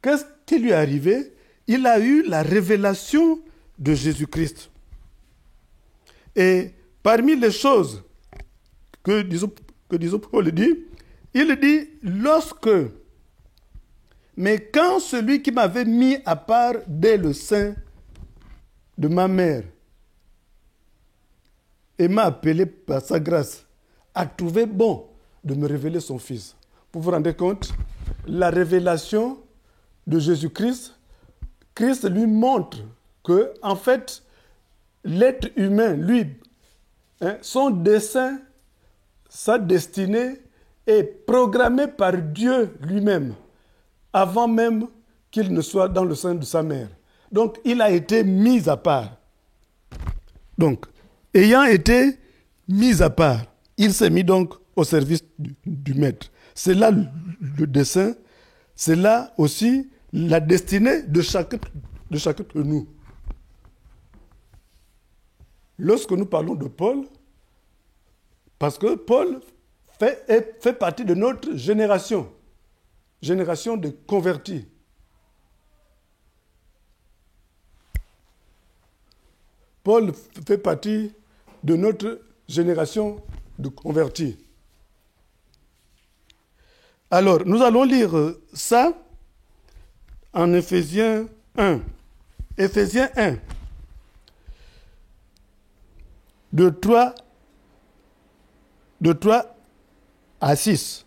qu'est-ce qui lui est arrivé? Il a eu la révélation de Jésus-Christ. Et parmi les choses que Paul dit, il dit mais quand celui qui m'avait mis à part dès le sein de ma mère et m'a appelé par sa grâce, a trouvé bon de me révéler son Fils. Vous vous rendez compte? La révélation de Jésus-Christ, Christ lui montre que, en fait, l'être humain, lui, son dessein, sa destinée est programmée par Dieu lui-même, avant même qu'il ne soit dans le sein de sa mère. Donc, il a été mis à part. Donc, ayant été mis à part, il s'est mis donc au service du Maître. C'est là le dessein, c'est là aussi la destinée de chacun de nous. Lorsque nous parlons de Paul, parce que Paul fait partie de notre génération de convertis. Paul fait partie de notre génération de convertis. Alors, nous allons lire ça en Éphésiens 1. Éphésiens 1. De 3 à 6.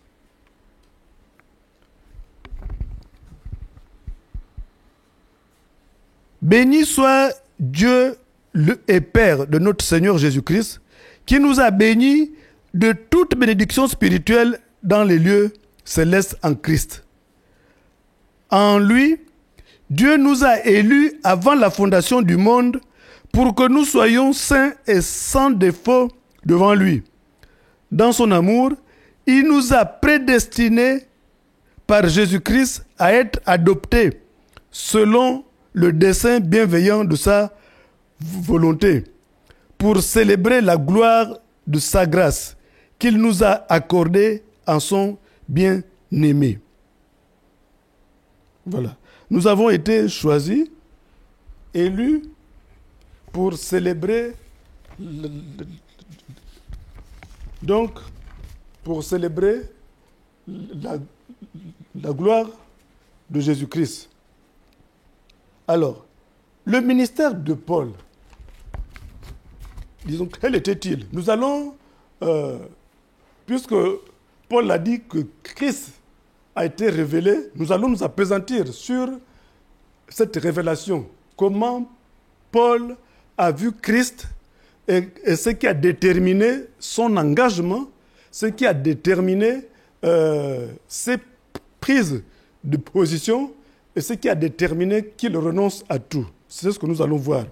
Béni soit Dieu et Père de notre Seigneur Jésus-Christ, qui nous a bénis de toute bénédiction spirituelle dans les lieux célestes en Christ. En lui, Dieu nous a élus avant la fondation du monde pour que nous soyons saints et sans défaut devant lui. Dans son amour, il nous a prédestinés par Jésus-Christ à être adoptés selon le dessein bienveillant de sa volonté, pour célébrer la gloire de sa grâce qu'il nous a accordée en son bien-aimé. Voilà. Nous avons été choisis, élus, pour célébrer la gloire de Jésus-Christ. Alors, le ministère de Paul, disons, quel était-il? Nous allons, puisque Paul a dit que Christ a été révélé, nous allons nous appesantir sur cette révélation. Comment Paul a vu Christ et ce qui a déterminé son engagement, ce qui a déterminé ses prises de position et ce qui a déterminé qu'il renonce à tout. C'est ce que nous allons voir.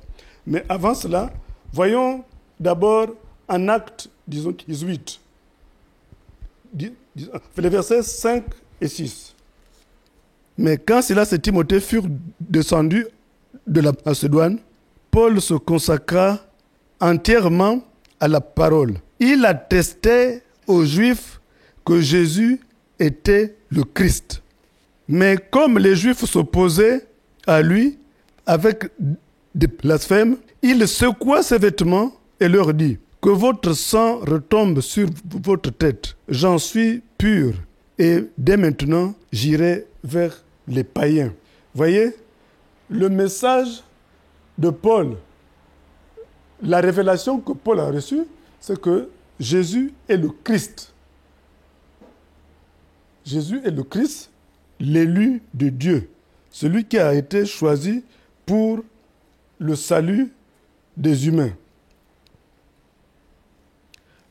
Mais avant cela, voyons d'abord en Actes, disons 18, les versets 5 et 6. Mais quand Silas et Timothée furent descendus de la Macédoine, Paul se consacra entièrement à la parole. Il attestait aux Juifs que Jésus était le Christ. Mais comme les Juifs s'opposaient à lui avec des blasphèmes, il secoua ses vêtements et leur dit : « Que votre sang retombe sur votre tête. J'en suis pur. et dès maintenant, j'irai vers les païens. Voyez, le message de Paul, la révélation que Paul a reçue, c'est que Jésus est le Christ. Jésus est le Christ, l'élu de Dieu, celui qui a été choisi pour le salut des humains.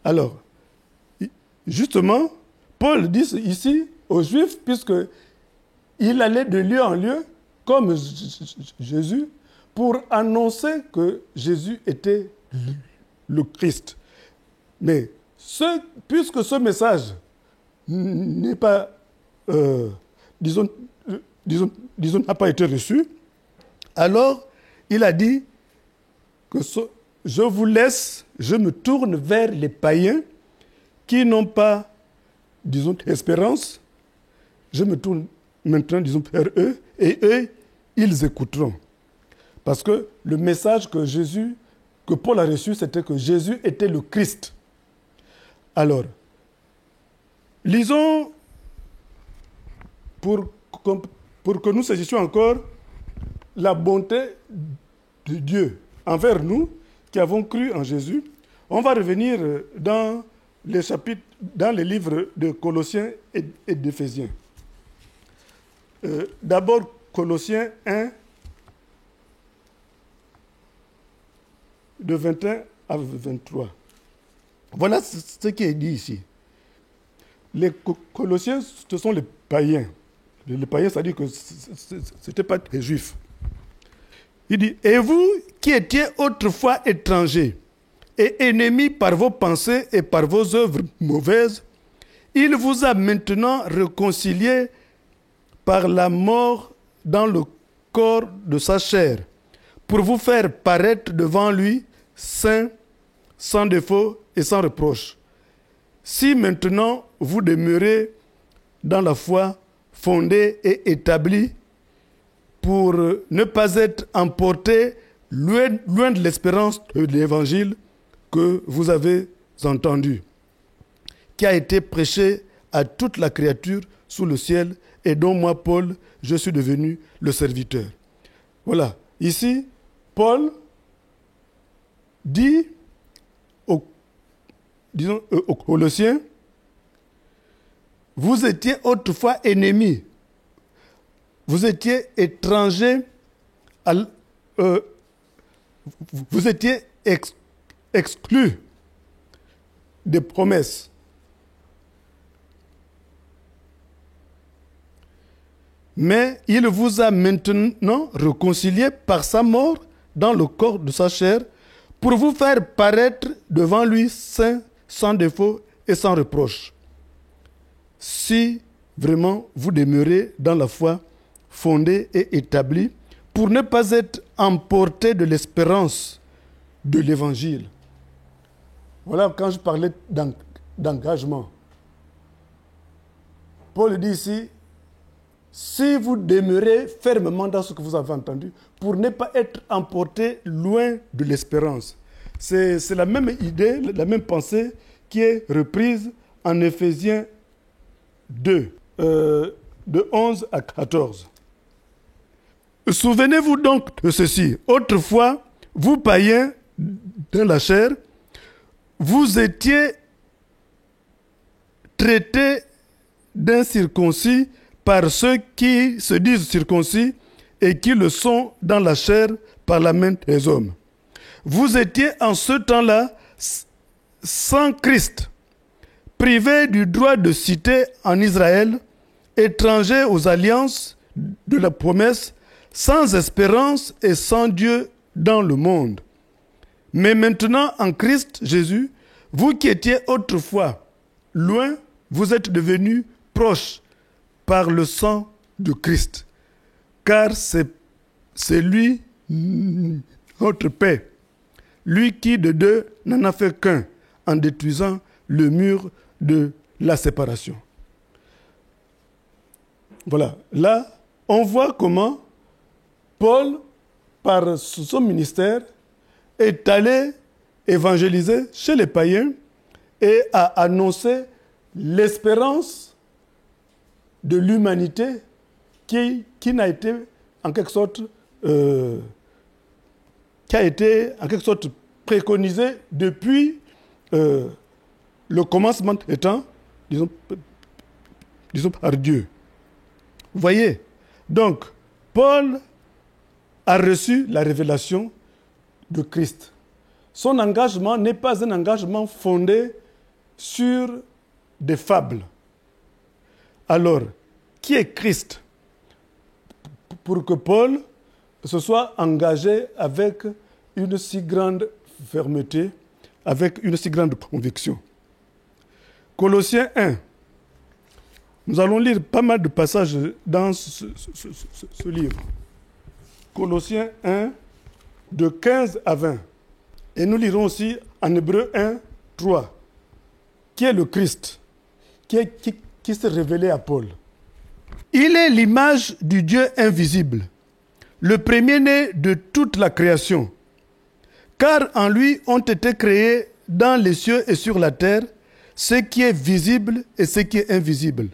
Alors, justement, Paul dit ici aux Juifs, puisqu'il allait de lieu en lieu, comme Jésus, pour annoncer que Jésus était le Christ. Mais puisque ce message n'est pas, disons, n'a pas été reçu, alors il a dit que je vous laisse, je me tourne vers les païens qui n'ont pas, disons, espérance. Je me tourne maintenant, disons, vers eux, et eux, ils écouteront. Parce que le message que Paul a reçu, c'était que Jésus était le Christ. Alors, lisons, pour que nous saisissions encore la bonté de Dieu envers nous qui avons cru en Jésus. On va revenir dans les chapitres, dans les livres de Colossiens et d'Éphésiens. D'abord, Colossiens 1, de 21 à 23. Voilà ce qui est dit ici. Les Colossiens, ce sont les païens. Les païens, ça dit que ce n'étaient pas des Juifs. Il dit, « Et vous qui étiez autrefois étrangers et ennemis par vos pensées et par vos œuvres mauvaises, il vous a maintenant réconciliés par la mort dans le corps de sa chair, pour vous faire paraître devant lui saint, sans défaut et sans reproche. Si maintenant vous demeurez dans la foi, fondée et établie, pour ne pas être emporté loin de l'espérance de l'évangile que vous avez entendu, qui a été prêché à toute la créature sous le ciel et dont moi, Paul, je suis devenu le serviteur. » Voilà. Ici, Paul dit aux Colossiens, vous étiez autrefois ennemis, vous étiez étrangers, vous étiez exclus des promesses. Mais il vous a maintenant réconciliés par sa mort dans le corps de sa chair pour vous faire paraître devant lui saint, sans défaut et sans reproche. Si vraiment vous demeurez dans la foi fondée et établie pour ne pas être emporté de l'espérance de l'évangile. Voilà quand je parlais d'engagement. Paul dit ici, si vous demeurez fermement dans ce que vous avez entendu, pour ne pas être emporté loin de l'espérance. C'est la même idée, la même pensée qui est reprise en Éphésiens 2, de 11 à 14. Souvenez-vous donc de ceci. Autrefois, vous païens dans la chair, vous étiez traités d'incirconcis par ceux qui se disent circoncis et qui le sont dans la chair par la main des hommes. Vous étiez en ce temps-là sans Christ, privés du droit de cité en Israël, étrangers aux alliances de la promesse, sans espérance et sans Dieu dans le monde. Mais maintenant, en Christ Jésus, vous qui étiez autrefois loin, vous êtes devenus proches par le sang de Christ. Car c'est lui, notre paix, lui qui de deux n'en a fait qu'un, en détruisant le mur de la séparation. Voilà, là, on voit comment Paul, par son ministère, est allé évangéliser chez les païens et a annoncé l'espérance de l'humanité qui n'a été en quelque sorte préconisé depuis le commencement étant, disons par Dieu. Vous voyez? Donc, Paul a reçu la révélation de Christ. Son engagement n'est pas un engagement fondé sur des fables. Alors, qui est Christ? Pour que Paul se soit engagé avec une si grande fermeté, avec une si grande conviction. Colossiens 1. Nous allons lire pas mal de passages dans ce livre. Colossiens 1, de 15 à 20. Et nous lirons aussi en Hébreux 1, 3. Qui est le Christ? Qui s'est révélé à Paul? Il est l'image du Dieu invisible, le premier-né de toute la création. Car en lui ont été créés dans les cieux et sur la terre ce qui est visible et ce qui est invisible.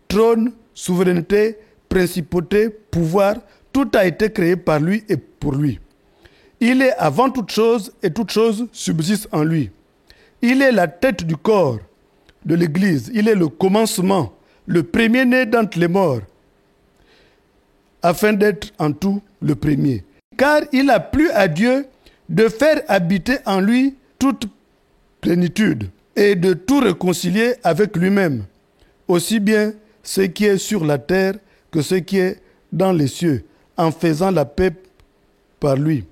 Trône, souveraineté, principauté, pouvoir, tout a été créé par lui et pour lui. Il est avant toute chose et toute chose subsiste en lui. Il est la tête du corps de l'Église. Il est le commencement, le premier-né d'entre les morts, afin d'être en tout le premier. Car il a plu à Dieu de faire habiter en lui toute plénitude et de tout réconcilier avec lui-même, aussi bien ce qui est sur la terre que ce qui est dans les cieux, en faisant la paix par lui,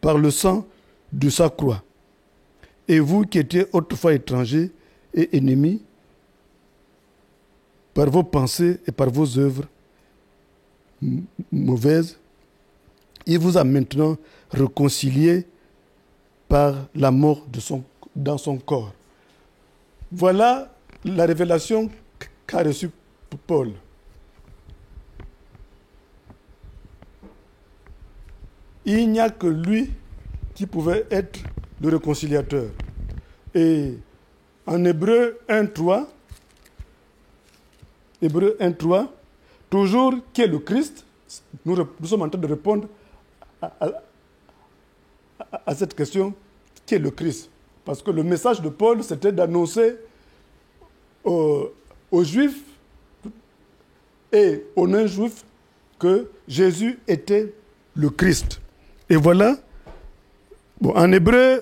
par le sang de sa croix. Et vous qui étiez autrefois étrangers et ennemis, par vos pensées et par vos œuvres mauvaises, il vous a maintenant réconciliés par la mort dans son corps. Voilà la révélation qu'a reçue Paul. Il n'y a que lui qui pouvait être le réconciliateur. Et en Hébreux 1.3, toujours qui est le Christ, nous sommes en train de répondre à cette question, qui est le Christ. Parce que le message de Paul, c'était d'annoncer aux Juifs et aux non-Juifs que Jésus était le Christ. Et voilà, en Hébreux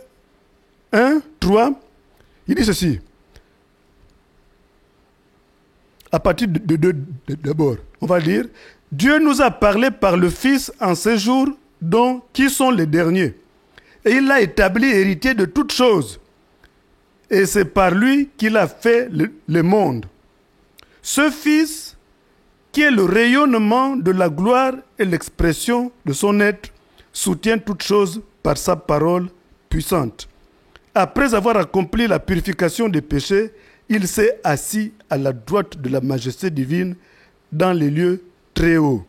1, 3, il dit ceci. À partir de d'abord, on va lire. Dieu nous a parlé par le Fils en ces jours dont qui sont les derniers. Et il l'a établi héritier de toutes choses. Et c'est par lui qu'il a fait le monde. Ce Fils, qui est le rayonnement de la gloire et l'expression de son être, soutient toutes choses par sa parole puissante. Après avoir accompli la purification des péchés, il s'est assis à la droite de la majesté divine dans les lieux très hauts.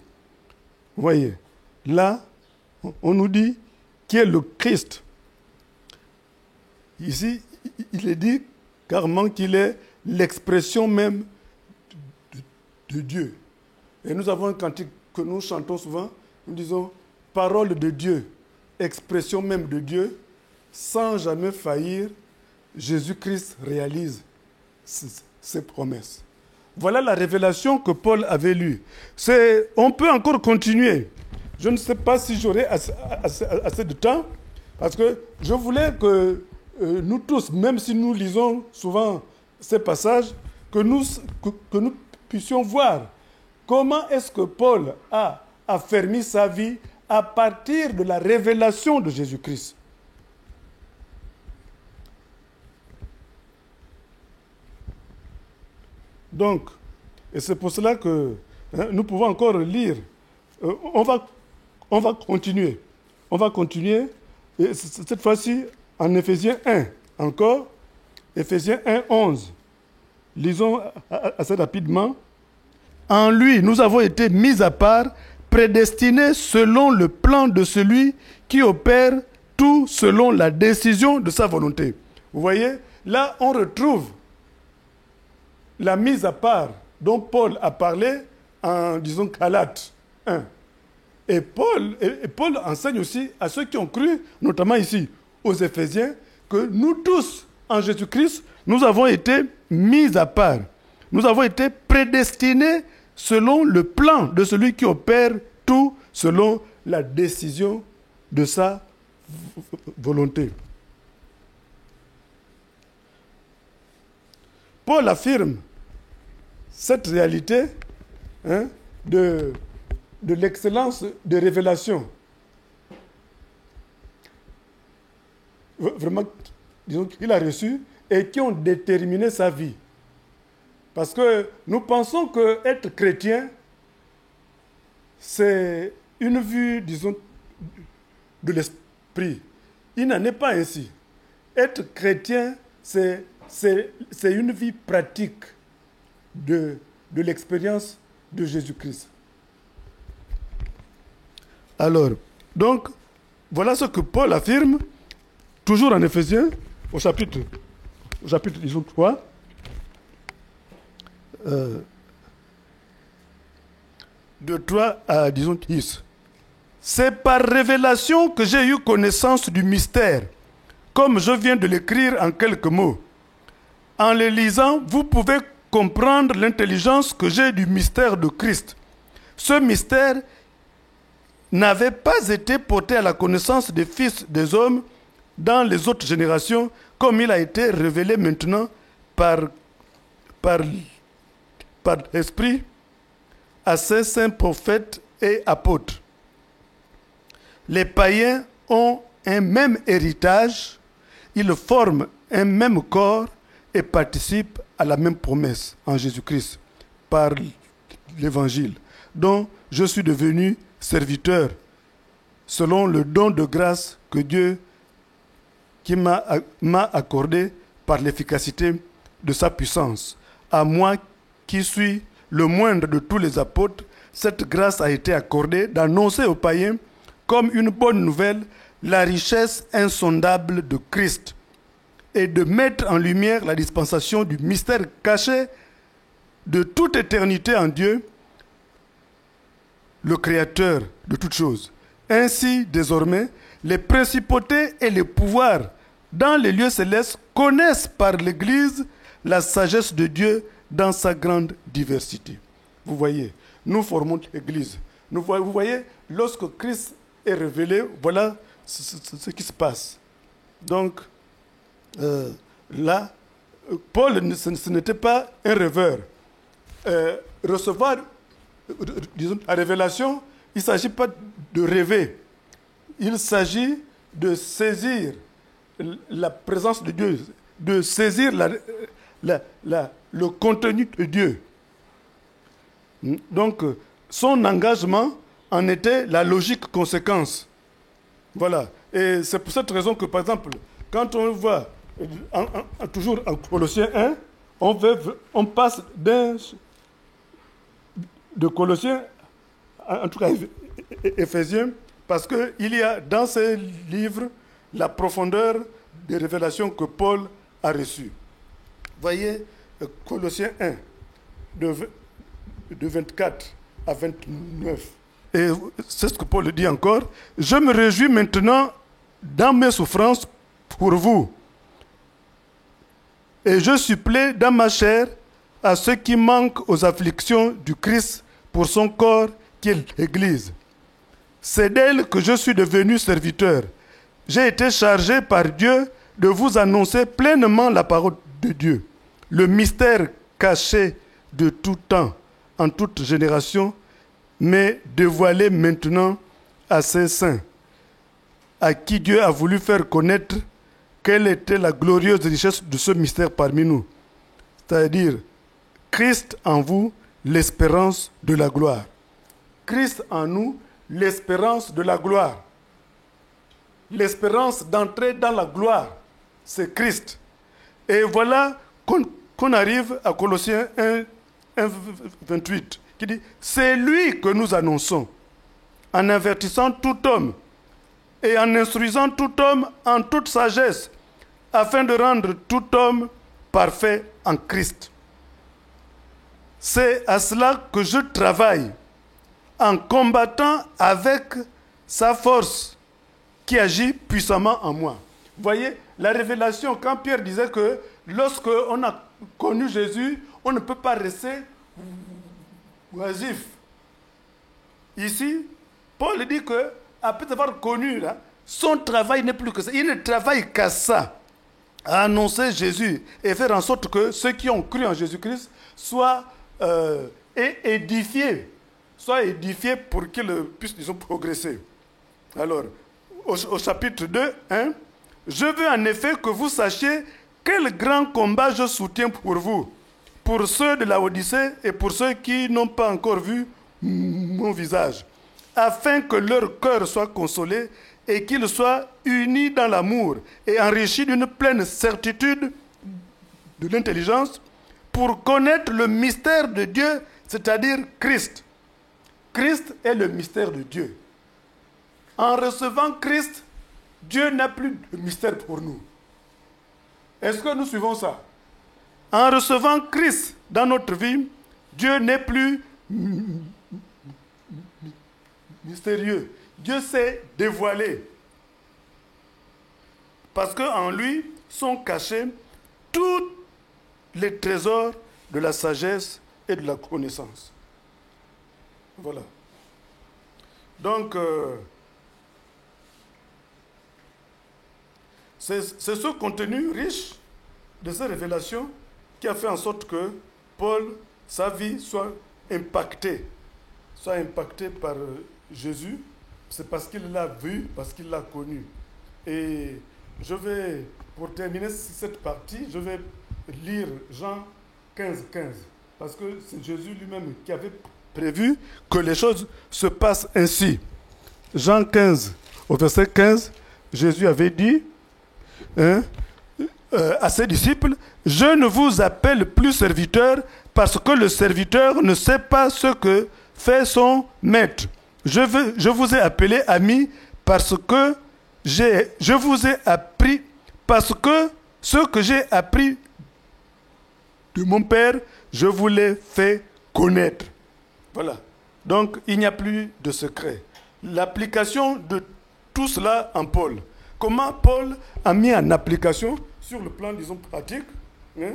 Vous voyez, là, on nous dit qui est le Christ. Ici, il est dit carrément qu'il est l'expression même de Dieu. Et nous avons un cantique que nous chantons souvent, nous disons parole de Dieu, expression même de Dieu, sans jamais faillir, Jésus-Christ réalise ses promesses. Voilà la révélation que Paul avait lue. On peut encore continuer. Je ne sais pas si j'aurai assez de temps, parce que je voulais que nous tous, même si nous lisons souvent ces passages, que nous puissions voir comment est-ce que Paul a affermi sa vie à partir de la révélation de Jésus-Christ. Donc, et c'est pour cela que nous pouvons encore lire. On va continuer. On va continuer. Et cette fois-ci, en Éphésiens 1, encore. Éphésiens 1, 11. Lisons assez rapidement. En lui, nous avons été mis à part, prédestinés selon le plan de celui qui opère tout selon la décision de sa volonté. Vous voyez, là, on retrouve la mise à part dont Paul a parlé en, disons, Galates 1. Et Paul enseigne aussi à ceux qui ont cru, notamment ici aux Éphésiens, que nous tous, en Jésus-Christ, nous avons été mis à part. Nous avons été prédestinés selon le plan de celui qui opère tout selon la décision de sa volonté. Paul affirme cette réalité de l'excellence de révélation. Vraiment, disons qu'il a reçu et qui ont déterminé sa vie. Parce que nous pensons qu'être chrétien, c'est une vue, disons, de l'esprit. Il n'en est pas ainsi. Être chrétien, c'est une vie pratique de l'expérience de Jésus-Christ. Alors, donc, voilà ce que Paul affirme, toujours en Éphésiens, au chapitre disons, 3. De 3 à, disons, 10. C'est par révélation que j'ai eu connaissance du mystère, comme je viens de l'écrire en quelques mots. En les lisant, vous pouvez comprendre l'intelligence que j'ai du mystère de Christ. Ce mystère n'avait pas été porté à la connaissance des fils des hommes dans les autres générations, comme il a été révélé maintenant par l'Esprit à ces saints prophètes et apôtres. Les païens ont un même héritage, ils forment un même corps et participent à la même promesse en Jésus-Christ par l'Évangile, dont je suis devenu serviteur selon le don de grâce que Dieu qui m'a accordé par l'efficacité de sa puissance. À moi qui suis le moindre de tous les apôtres, cette grâce a été accordée d'annoncer aux païens comme une bonne nouvelle la richesse insondable de Christ et de mettre en lumière la dispensation du mystère caché de toute éternité en Dieu, le Créateur de toutes choses. Ainsi, désormais, les principautés et les pouvoirs dans les lieux célestes connaissent par l'Église la sagesse de Dieu dans sa grande diversité. Vous voyez, nous formons l'Église. Vous voyez, lorsque Christ est révélé, voilà ce qui se passe. Donc, là, Paul, ce n'était pas un rêveur. Recevoir, disons, la révélation, il ne s'agit pas de rêver. Il s'agit de saisir la présence de Dieu, de saisir le contenu de Dieu. Donc, son engagement en était la logique conséquence. Voilà. Et c'est pour cette raison que, par exemple, quand on voit, toujours en Colossiens 1, on passe de Colossiens, en tout cas Éphésiens, parce qu'il y a dans ces livres la profondeur des révélations que Paul a reçues. Voyez Colossiens 1, de 24 à 29. Et c'est ce que Paul dit encore. « Je me réjouis maintenant dans mes souffrances pour vous. Et je supplée dans ma chair à ceux qui manquent aux afflictions du Christ pour son corps qui est l'Église. C'est d'elle que je suis devenu serviteur. J'ai été chargé par Dieu de vous annoncer pleinement la parole de Dieu, le mystère caché de tout temps, en toute génération, mais dévoilé maintenant à ses saints, à qui Dieu a voulu faire connaître quelle était la glorieuse richesse de ce mystère parmi nous, c'est-à-dire Christ en vous, l'espérance de la gloire. Christ en nous, l'espérance de la gloire. L'espérance d'entrer dans la gloire, c'est Christ. Et voilà qu'on arrive à Colossiens 1, 28, qui dit « C'est lui que nous annonçons, en avertissant tout homme et en instruisant tout homme en toute sagesse, afin de rendre tout homme parfait en Christ. » C'est à cela que je travaille, en combattant avec sa force qui agit puissamment en moi. Vous voyez, la révélation, quand Pierre disait que lorsque on a connu Jésus, on ne peut pas rester oisif. Ici, Paul dit que après avoir connu, là, son travail n'est plus que ça. Il ne travaille qu'à ça, à annoncer Jésus et faire en sorte que ceux qui ont cru en Jésus-Christ soient édifiés pour qu'ils puissent, disons, progresser. Alors, au chapitre 2, hein, je veux en effet que vous sachiez quel grand combat je soutiens pour vous, pour ceux de la Odyssée et pour ceux qui n'ont pas encore vu mon visage, afin que leur cœur soit consolé et qu'ils soient unis dans l'amour et enrichis d'une pleine certitude de l'intelligence pour connaître le mystère de Dieu, c'est-à-dire Christ. Christ est le mystère de Dieu. En recevant Christ, Dieu n'a plus de mystère pour nous. Est-ce que nous suivons ça? En recevant Christ dans notre vie, Dieu n'est plus mystérieux. Dieu s'est dévoilé. Parce qu'en lui sont cachés tous les trésors de la sagesse et de la connaissance. Voilà. Donc, c'est ce contenu riche de ces révélations qui a fait en sorte que Paul, sa vie, soit impactée par Jésus. C'est parce qu'il l'a vu, parce qu'il l'a connu. Et je vais, pour terminer cette partie, je vais lire Jean 15, 15. Parce que c'est Jésus lui-même qui avait prévu que les choses se passent ainsi. Jean 15, au verset 15, Jésus avait dit à ses disciples, « Je ne vous appelle plus serviteur parce que le serviteur ne sait pas ce que fait son maître. Je vous ai appelé ami parce que je vous ai appris, parce que ce que j'ai appris de mon Père, je vous l'ai fait connaître. » Voilà. Donc, il n'y a plus de secret. L'application de tout cela en Paul. Comment Paul a mis en application, sur le plan, disons, pratique, hein,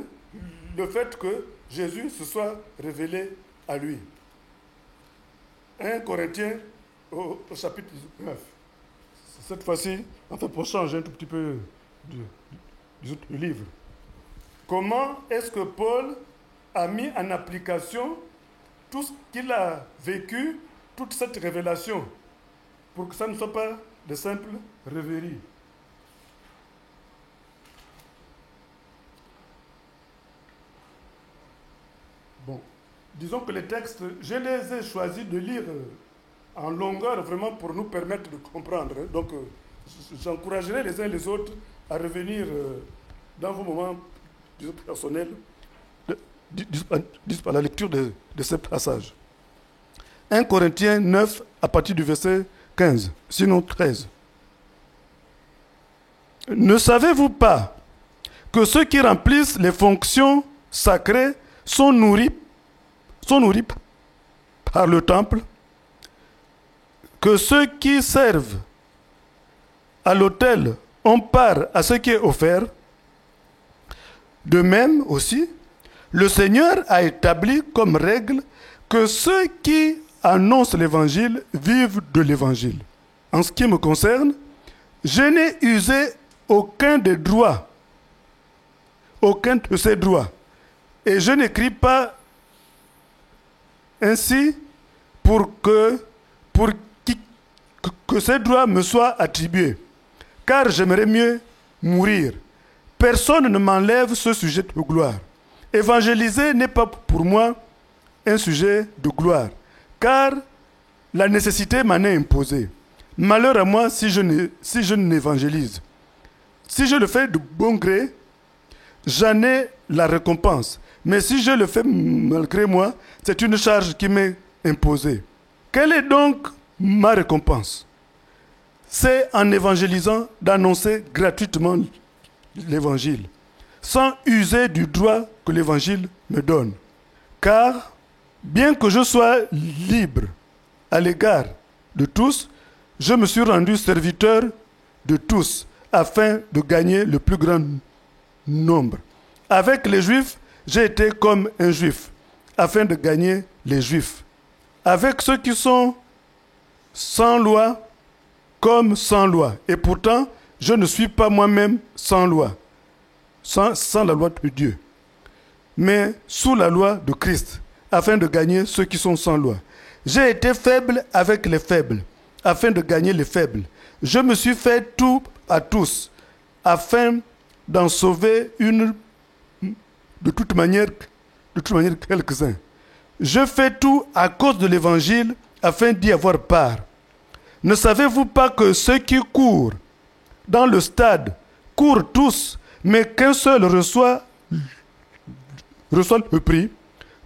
le fait que Jésus se soit révélé à lui. 1 Corinthiens, au chapitre 9. Cette fois-ci, enfin, pour changer un tout petit peu du livre. Comment est-ce que Paul a mis en application tout ce qu'il a vécu, toute cette révélation, pour que ça ne soit pas de simples rêveries. Bon, disons que les textes, je les ai choisis de lire en longueur, vraiment pour nous permettre de comprendre. Donc, j'encouragerai les uns les autres à revenir dans vos moments personnels par la lecture de ces passages. 1 Corinthiens 9, à partir du verset 15, sinon 13. Ne savez-vous pas que ceux qui remplissent les fonctions sacrées sont nourris par le temple, que ceux qui servent à l'autel ont part à ce qui est offert? De même aussi, le Seigneur a établi comme règle que ceux qui annoncent l'Évangile vivent de l'Évangile. En ce qui me concerne, je n'ai usé aucun des droits, aucun de ces droits. Et je n'écris pas ainsi pour que ces droits me soient attribués, car j'aimerais mieux mourir. Personne ne m'enlève ce sujet de gloire. Évangéliser n'est pas pour moi un sujet de gloire, car la nécessité m'en est imposée. Malheur à moi si je n'évangélise. Si je le fais de bon gré, j'en ai la récompense. Mais si je le fais malgré moi, c'est une charge qui m'est imposée. Quelle est donc ma récompense? C'est en évangélisant d'annoncer gratuitement l'Évangile, sans user du droit que l'Évangile me donne. Car Bien que je sois libre à l'égard de tous, je me suis rendu serviteur de tous afin de gagner le plus grand nombre. Avec les Juifs, j'ai été comme un Juif afin de gagner les Juifs. Avec ceux qui sont sans loi, comme sans loi. Et pourtant, je ne suis pas moi-même sans loi, sans la loi de Dieu, mais sous la loi de Christ, afin de gagner ceux qui sont sans loi. J'ai été faible avec les faibles, afin de gagner les faibles. Je me suis fait tout à tous, afin d'en sauver de toute manière quelques-uns. Je fais tout à cause de l'Évangile, afin d'y avoir part. Ne savez-vous pas que ceux qui courent dans le stade courent tous, mais qu'un seul reçoit le prix?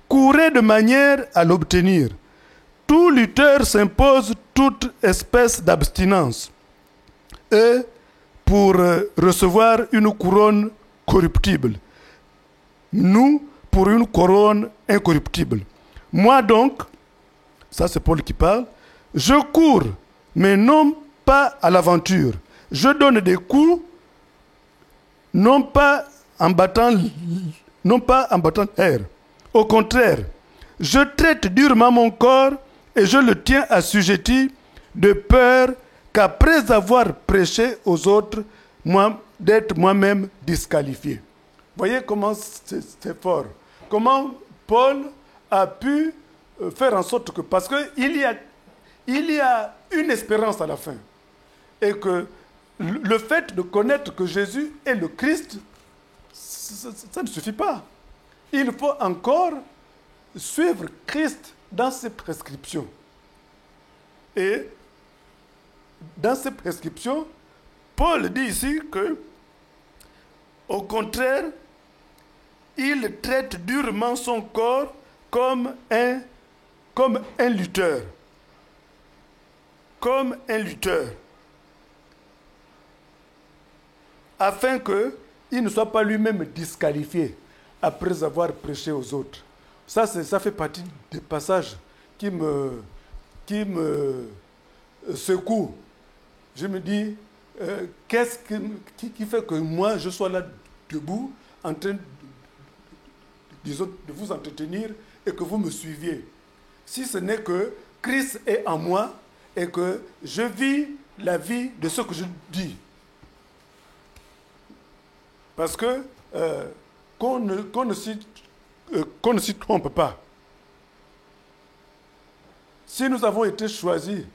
Courez de manière à l'obtenir. Tout lutteur s'impose toute espèce d'abstinence, et pour recevoir une couronne corruptible. Nous, pour une couronne incorruptible. Moi donc, ça c'est Paul qui parle, je cours, mais non pas à l'aventure. Je donne des coups, non pas en battant l'air. Au contraire, je traite durement mon corps et je le tiens assujetti de peur qu'après avoir prêché aux autres, d'être moi-même disqualifié. Voyez comment c'est fort. Comment Paul a pu faire en sorte que, parce qu'il y a une espérance à la fin. Et que le fait de connaître que Jésus est le Christ, ça ne suffit pas. Il faut encore suivre Christ dans ses prescriptions. Et dans ses prescriptions, Paul dit ici que, au contraire, il traite durement son corps comme un lutteur. Comme un lutteur. Afin qu'il ne soit pas lui-même disqualifié après avoir prêché aux autres. Ça fait partie des passages qui me secouent. Je me dis, qu'est-ce qui fait que moi, je sois là debout, en train de vous entretenir et que vous me suiviez? Si ce n'est que Christ est en moi et que je vis la vie de ce que je dis. Parce que qu'on ne s'y trompe pas. Si nous avons été choisis,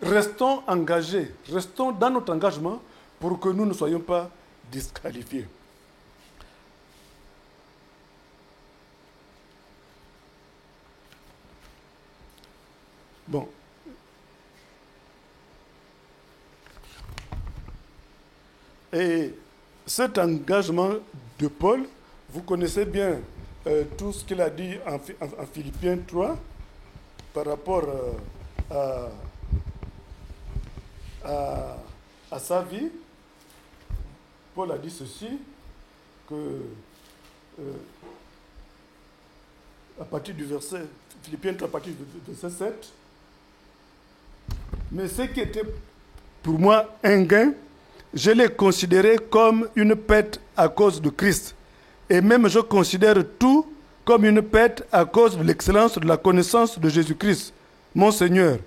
restons engagés, restons dans notre engagement pour que nous ne soyons pas disqualifiés. Bon. Et cet engagement de Paul, vous connaissez bien tout ce qu'il a dit en Philippiens 3 par rapport à sa vie. Paul a dit ceci, que à partir du verset, Philippiens 3, à partir du verset 7, mais ce qui était pour moi un gain, je l'ai considéré comme une perte à cause de Christ. Et même je considère tout comme une perte à cause de l'excellence de la connaissance de Jésus-Christ, mon Seigneur.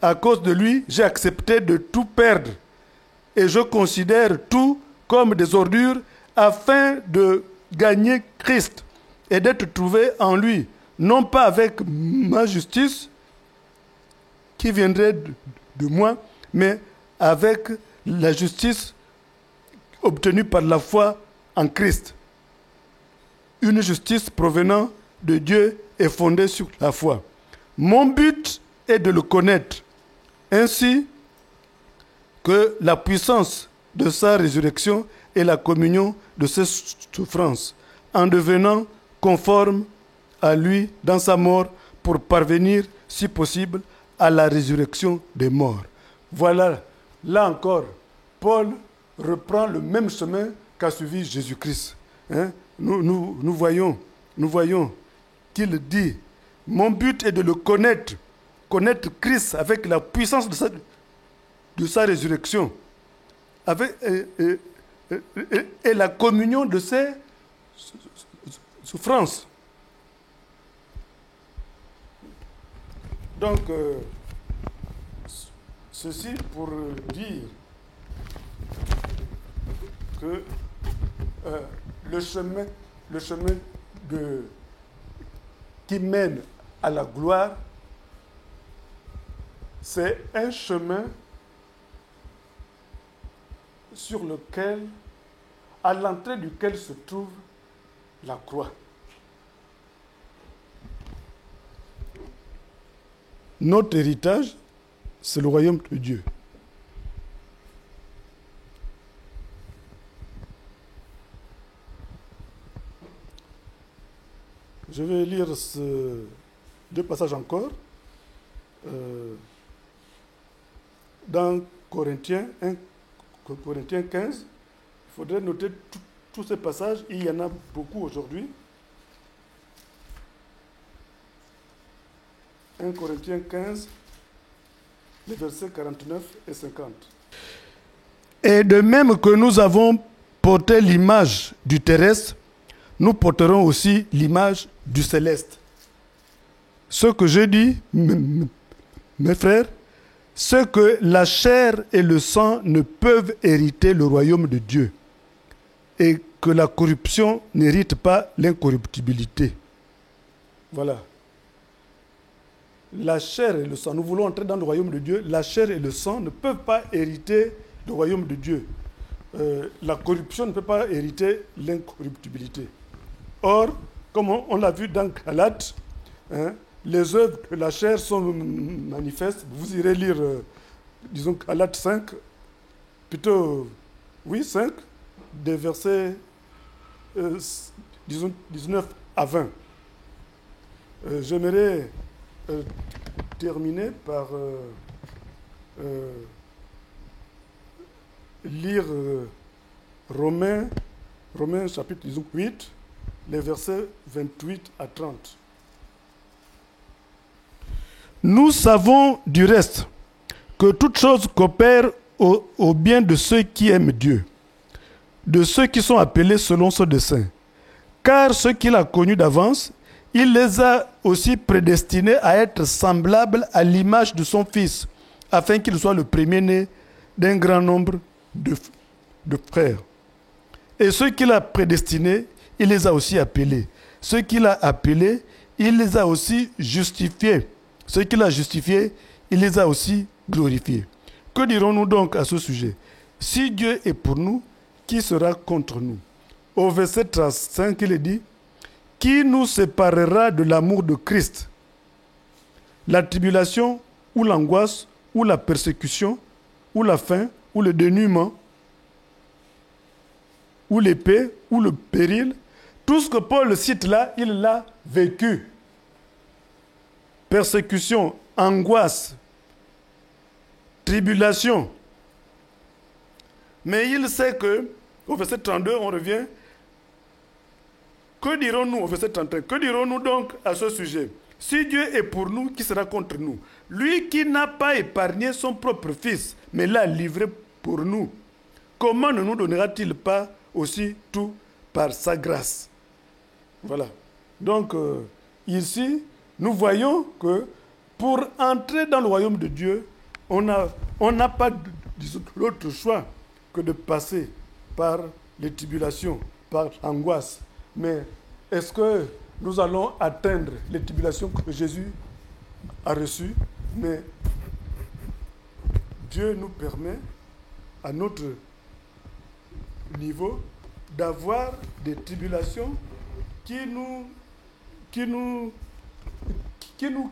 À cause de lui, j'ai accepté de tout perdre. Et je considère tout comme des ordures afin de gagner Christ et d'être trouvé en lui, non pas avec ma justice qui viendrait de moi, mais avec la justice obtenue par la foi en Christ. Une justice provenant de Dieu et fondée sur la foi. Mon but est de le connaître, ainsi que la puissance de sa résurrection et la communion de ses souffrances, en devenant conforme à lui dans sa mort pour parvenir, si possible, à la résurrection des morts. Voilà, là encore, Paul reprend le même chemin qu'a suivi Jésus-Christ. Nous voyons qu'il dit, mon but est de le connaître, connaître Christ avec la puissance de sa résurrection, avec, et la communion de ses souffrances. Donc, ceci pour dire que le chemin qui mène à la gloire, c'est un chemin sur lequel, à l'entrée duquel se trouve la croix. Notre héritage, c'est le royaume de Dieu. Je vais lire deux passages encore. Dans Corinthiens 15, il faudrait noter tous ces passages. Il y en a beaucoup aujourd'hui. 1 Corinthiens 15, les versets 49 et 50. Et de même que nous avons porté l'image du terrestre, nous porterons aussi l'image du céleste. Ce que je dis, mes frères, c'est que la chair et le sang ne peuvent hériter le royaume de Dieu et que la corruption n'hérite pas l'incorruptibilité. Voilà. La chair et le sang, nous voulons entrer dans le royaume de Dieu, la chair et le sang ne peuvent pas hériter le royaume de Dieu. La corruption ne peut pas hériter l'incorruptibilité. Or, comme on l'a vu dans Galates, les œuvres de la chair sont manifestes. Vous irez lire, disons, Galates 5, plutôt, oui, 5, des versets, disons, 19 à 20. J'aimerais terminer par lire Romains chapitre 8, les versets 28 à 30. Nous savons du reste que toute chose coopère au bien de ceux qui aiment Dieu, de ceux qui sont appelés selon son dessein. Car ceux qu'il a connus d'avance, il les a aussi prédestinés à être semblables à l'image de son Fils, afin qu'il soit le premier-né d'un grand nombre de frères. Et ceux qu'il a prédestinés, il les a aussi appelés. Ceux qu'il a appelés, il les a aussi justifiés. Ceux qu'il a justifiés, il les a aussi glorifiés. Que dirons-nous donc à ce sujet? Si Dieu est pour nous, qui sera contre nous? Au verset 35, il est dit, qui nous séparera de l'amour de Christ? La tribulation, ou l'angoisse, ou la persécution, ou la faim, ou le dénuement, ou l'épée, ou le péril. Tout ce que Paul cite là, il l'a vécu. Persécution, angoisse, tribulation. Mais il sait que, au verset 32, on revient. Que dirons-nous au verset 31? Que dirons-nous donc à ce sujet? Si Dieu est pour nous, qui sera contre nous? Lui qui n'a pas épargné son propre Fils, mais l'a livré pour nous, comment ne nous donnera-t-il pas aussi tout par sa grâce? Voilà. Donc, ici, nous voyons que pour entrer dans le royaume de Dieu, on n'a pas d'autre choix que de passer par les tribulations, par l'angoisse. Mais est-ce que nous allons atteindre les tribulations que Jésus a reçues? Mais Dieu nous permet, à notre niveau, d'avoir des tribulations qui nous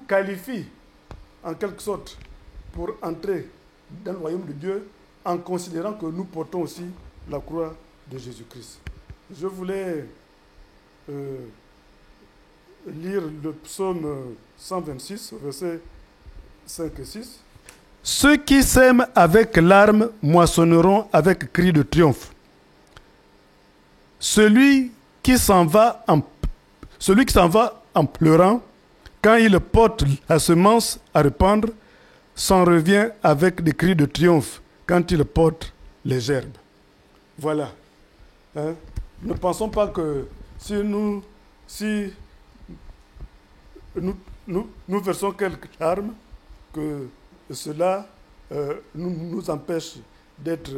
qualifient en quelque sorte pour entrer dans le royaume de Dieu en considérant que nous portons aussi la croix de Jésus-Christ. Je voulais lire le psaume 126, versets 5 et 6. Ceux qui sèment avec larmes moissonneront avec cris de triomphe. Celui qui s'en va en pleurant, quand il porte la semence à répandre, s'en revient avec des cris de triomphe quand il porte les gerbes. Voilà. Hein? Ne pensons pas que si nous versons quelques larmes, que cela nous empêche d'être,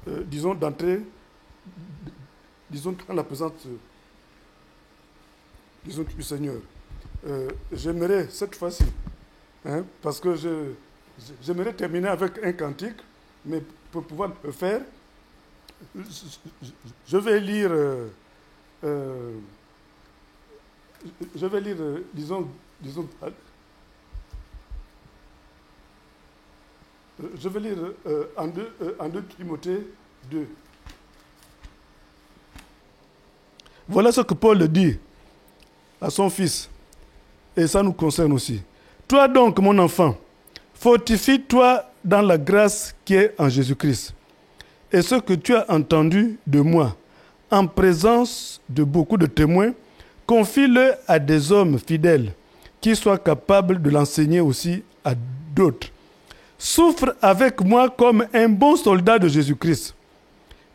disons, d'entrer, disons, dans la présence disons, du Seigneur. J'aimerais cette fois-ci, hein, parce que j'aimerais terminer avec un cantique, mais pour pouvoir le faire, je vais lire, disons, je vais lire en 2 Timothée 2. Voilà ce que Paul dit à son fils, et ça nous concerne aussi. Toi donc, mon enfant, fortifie-toi dans la grâce qui est en Jésus-Christ. Et ce que tu as entendu de moi, en présence de beaucoup de témoins, confie-le à des hommes fidèles, qui soient capables de l'enseigner aussi à d'autres. Souffre avec moi comme un bon soldat de Jésus-Christ.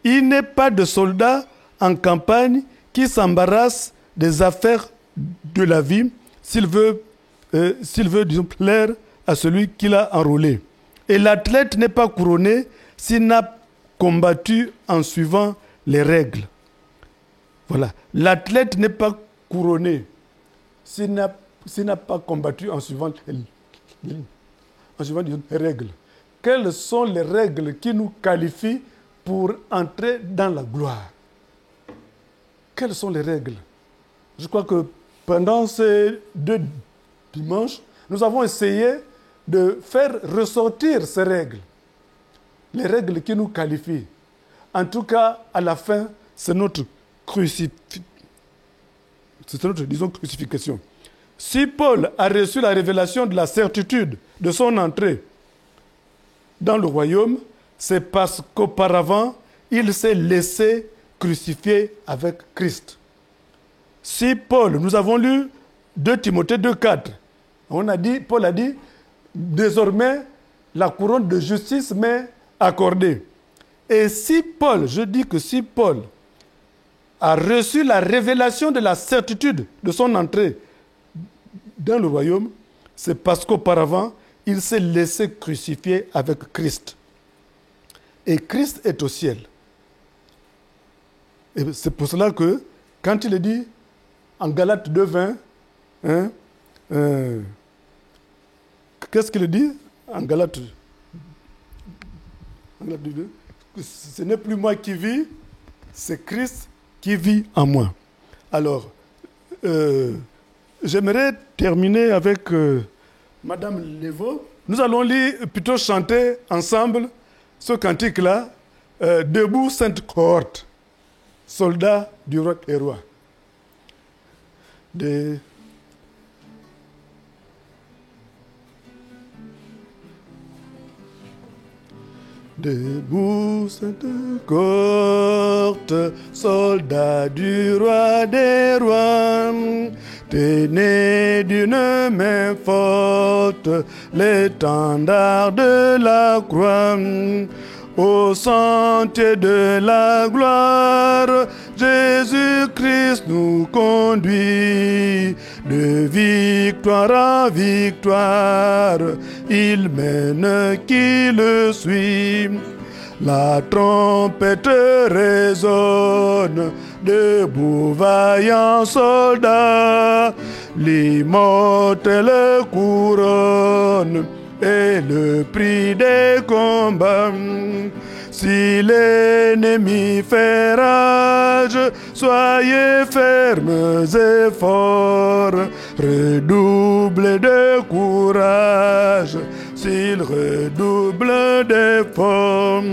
Il n'est pas de soldat en campagne qui s'embarrasse des affaires de la vie s'il veut, disons, plaire à celui qui l'a enrôlé. Et l'athlète n'est pas couronné s'il n'a combattu en suivant les règles. Voilà. L'athlète n'est pas couronné s'il n'a pas combattu en suivant les règles. Quelles sont les règles qui nous qualifient pour entrer dans la gloire? Quelles sont les règles? Je crois que pendant ces 2 dimanches, nous avons essayé de faire ressortir ces règles. Les règles qui nous qualifient. En tout cas, à la fin, c'est notre crucifixion. Si Paul a reçu la révélation de la certitude de son entrée dans le royaume, c'est parce qu'auparavant, il s'est laissé crucifier avec Christ. Si Paul, nous avons lu 2 Timothée 2,4, Paul a dit, désormais, la couronne de justice m'est accordée. Et si Paul, je dis que si Paul a reçu la révélation de la certitude de son entrée dans le royaume, c'est parce qu'auparavant, il s'est laissé crucifier avec Christ. Et Christ est au ciel. Et c'est pour cela que, quand il est dit, en Galates 2,20, hein, qu'est-ce qu'il dit en Galates 2? Ce n'est plus moi qui vis, c'est Christ qui vit en moi. Alors, j'aimerais terminer avec Madame Lévaux. Nous allons plutôt chanter ensemble ce cantique-là, Debout Sainte Cohorte, soldats du roi et roi. Debout Sainte Cohorte, soldats du roi des rois, tenez d'une main forte l'étendard de la croix. Au sentier de la gloire, Jésus-Christ nous conduit. De victoire en victoire, il mène qui le suit. La trompette résonne, debout vaillants soldats, l'immortelle couronne et le prix des combats. Si l'ennemi fait rage, soyez fermes et forts, redoublez de courage, s'il redouble d'efforts.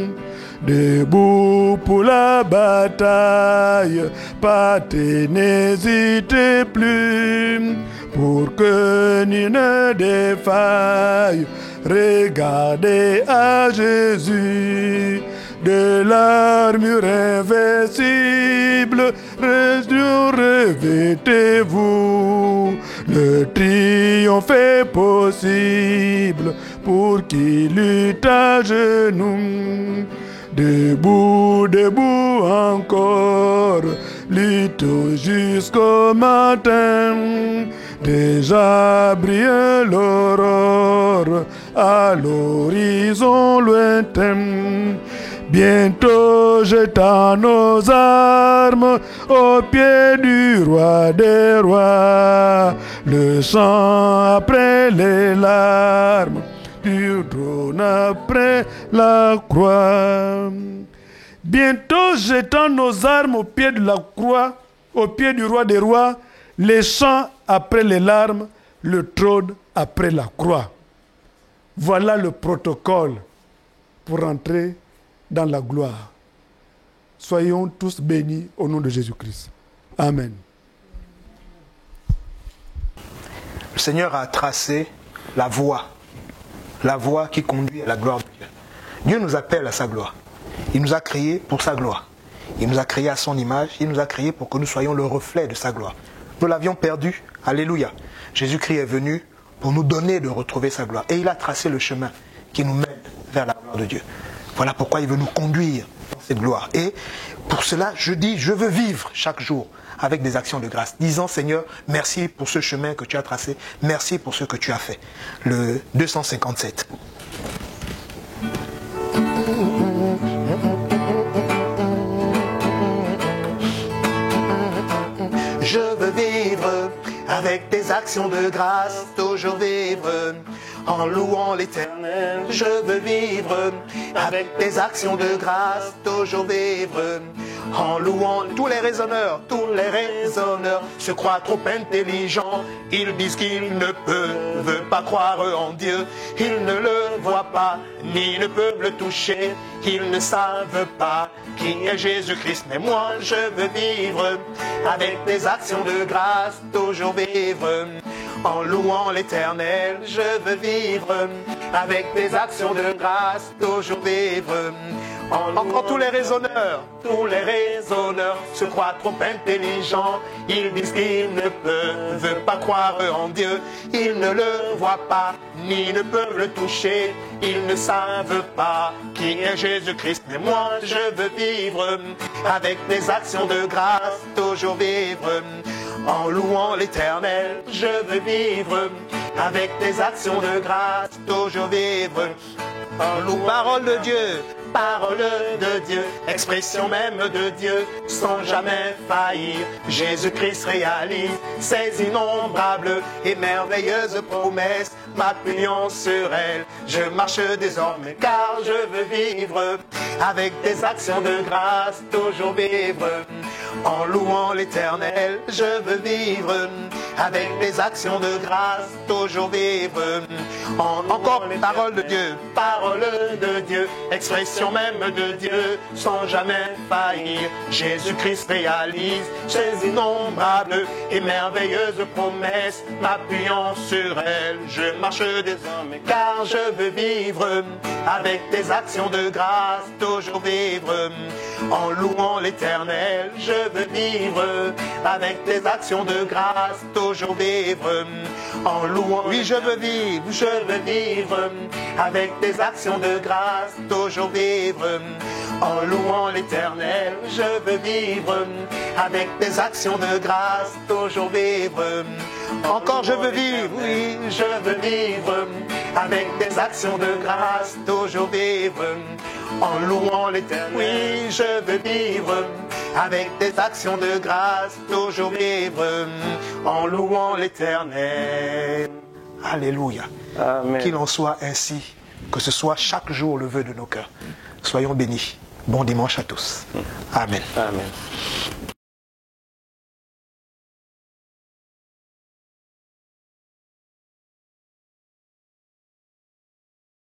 Debout pour la bataille, partez, n'hésitez plus, pour que nul ne défaille. Regardez à Jésus, de l'armure invincible, revêtez-vous. Le triomphe est possible pour qui lutte à genoux. Debout, debout encore, lutte jusqu'au matin. Déjà brille l'aurore à l'horizon lointain. Bientôt jetons nos armes au pied du roi des rois. Le sang après les larmes, du trône après la croix. Bientôt jetons nos armes au pied de la croix, au pied du roi des rois, les chants après les larmes, le trône après la croix. Voilà le protocole pour entrer dans la gloire. Soyons tous bénis au nom de Jésus-Christ. Amen. Le Seigneur a tracé la voie qui conduit à la gloire de Dieu. Dieu nous appelle à sa gloire. Il nous a créés pour sa gloire. Il nous a créés à son image. Il nous a créés pour que nous soyons le reflet de sa gloire. Nous l'avions perdu. Alléluia. Jésus-Christ est venu pour nous donner de retrouver sa gloire. Et il a tracé le chemin qui nous mène vers la gloire de Dieu. Voilà pourquoi il veut nous conduire dans cette gloire. Et pour cela, je dis, je veux vivre chaque jour avec des actions de grâce, disant Seigneur, merci pour ce chemin que tu as tracé, merci pour ce que tu as fait. Le 257. Je veux vivre avec des actions de grâce, toujours vivre en louant l'Éternel. Je veux vivre avec des actions de grâce, toujours vivre en louant. Tous les raisonneurs se croient trop intelligents. Ils disent qu'ils ne peuvent pas croire en Dieu. Ils ne le voient pas, ni ne peuvent le toucher. Ils ne savent pas qui est Jésus-Christ. Mais moi, je veux vivre avec des actions de grâce, toujours vivre en louant l'Éternel. Je veux vivre avec des actions de grâce, toujours vivre. Encore tous les raisonneurs se croient trop intelligents. Ils disent qu'ils ne peuvent pas croire en Dieu. Ils ne le voient pas, ni ne peuvent le toucher. Ils ne savent pas qui est Jésus-Christ. Mais moi, je veux vivre avec des actions de grâce, toujours vivre en louant l'Éternel. Je veux vivre avec des actions de grâce, toujours vivre en louant. Parole de Dieu, expression même de Dieu, sans jamais faillir. Jésus-Christ réalise ses innombrables et merveilleuses promesses. M'appuyant sur elle, je marche désormais, car je veux vivre avec des actions de grâce, toujours vivre en louant l'Éternel. Je veux vivre avec des actions de grâce, toujours vivre encore les paroles de Dieu, expression même de Dieu, sans jamais faillir. Jésus-Christ réalise ses innombrables et merveilleuses promesses. M'appuyant sur elle, je marche désormais, car je veux vivre avec des actions de grâce, toujours vivre en louant l'Éternel. Je veux vivre avec des actions de grâce, toujours vivre en louant. Oui, je veux vivre avec des actions de grâce, toujours vivre en louant l'Éternel. Je veux vivre avec des actions de grâce, toujours vivre. Encore je veux vivre, oui, je veux vivre avec des actions de grâce, toujours vivre en louant l'Éternel. Oui, je veux vivre avec des actions de grâce, toujours vivre en louant l'Éternel. Alléluia. Amen. Qu'il en soit ainsi, que ce soit chaque jour le vœu de nos cœurs. Soyons bénis. Bon dimanche à tous. Amen. Amen.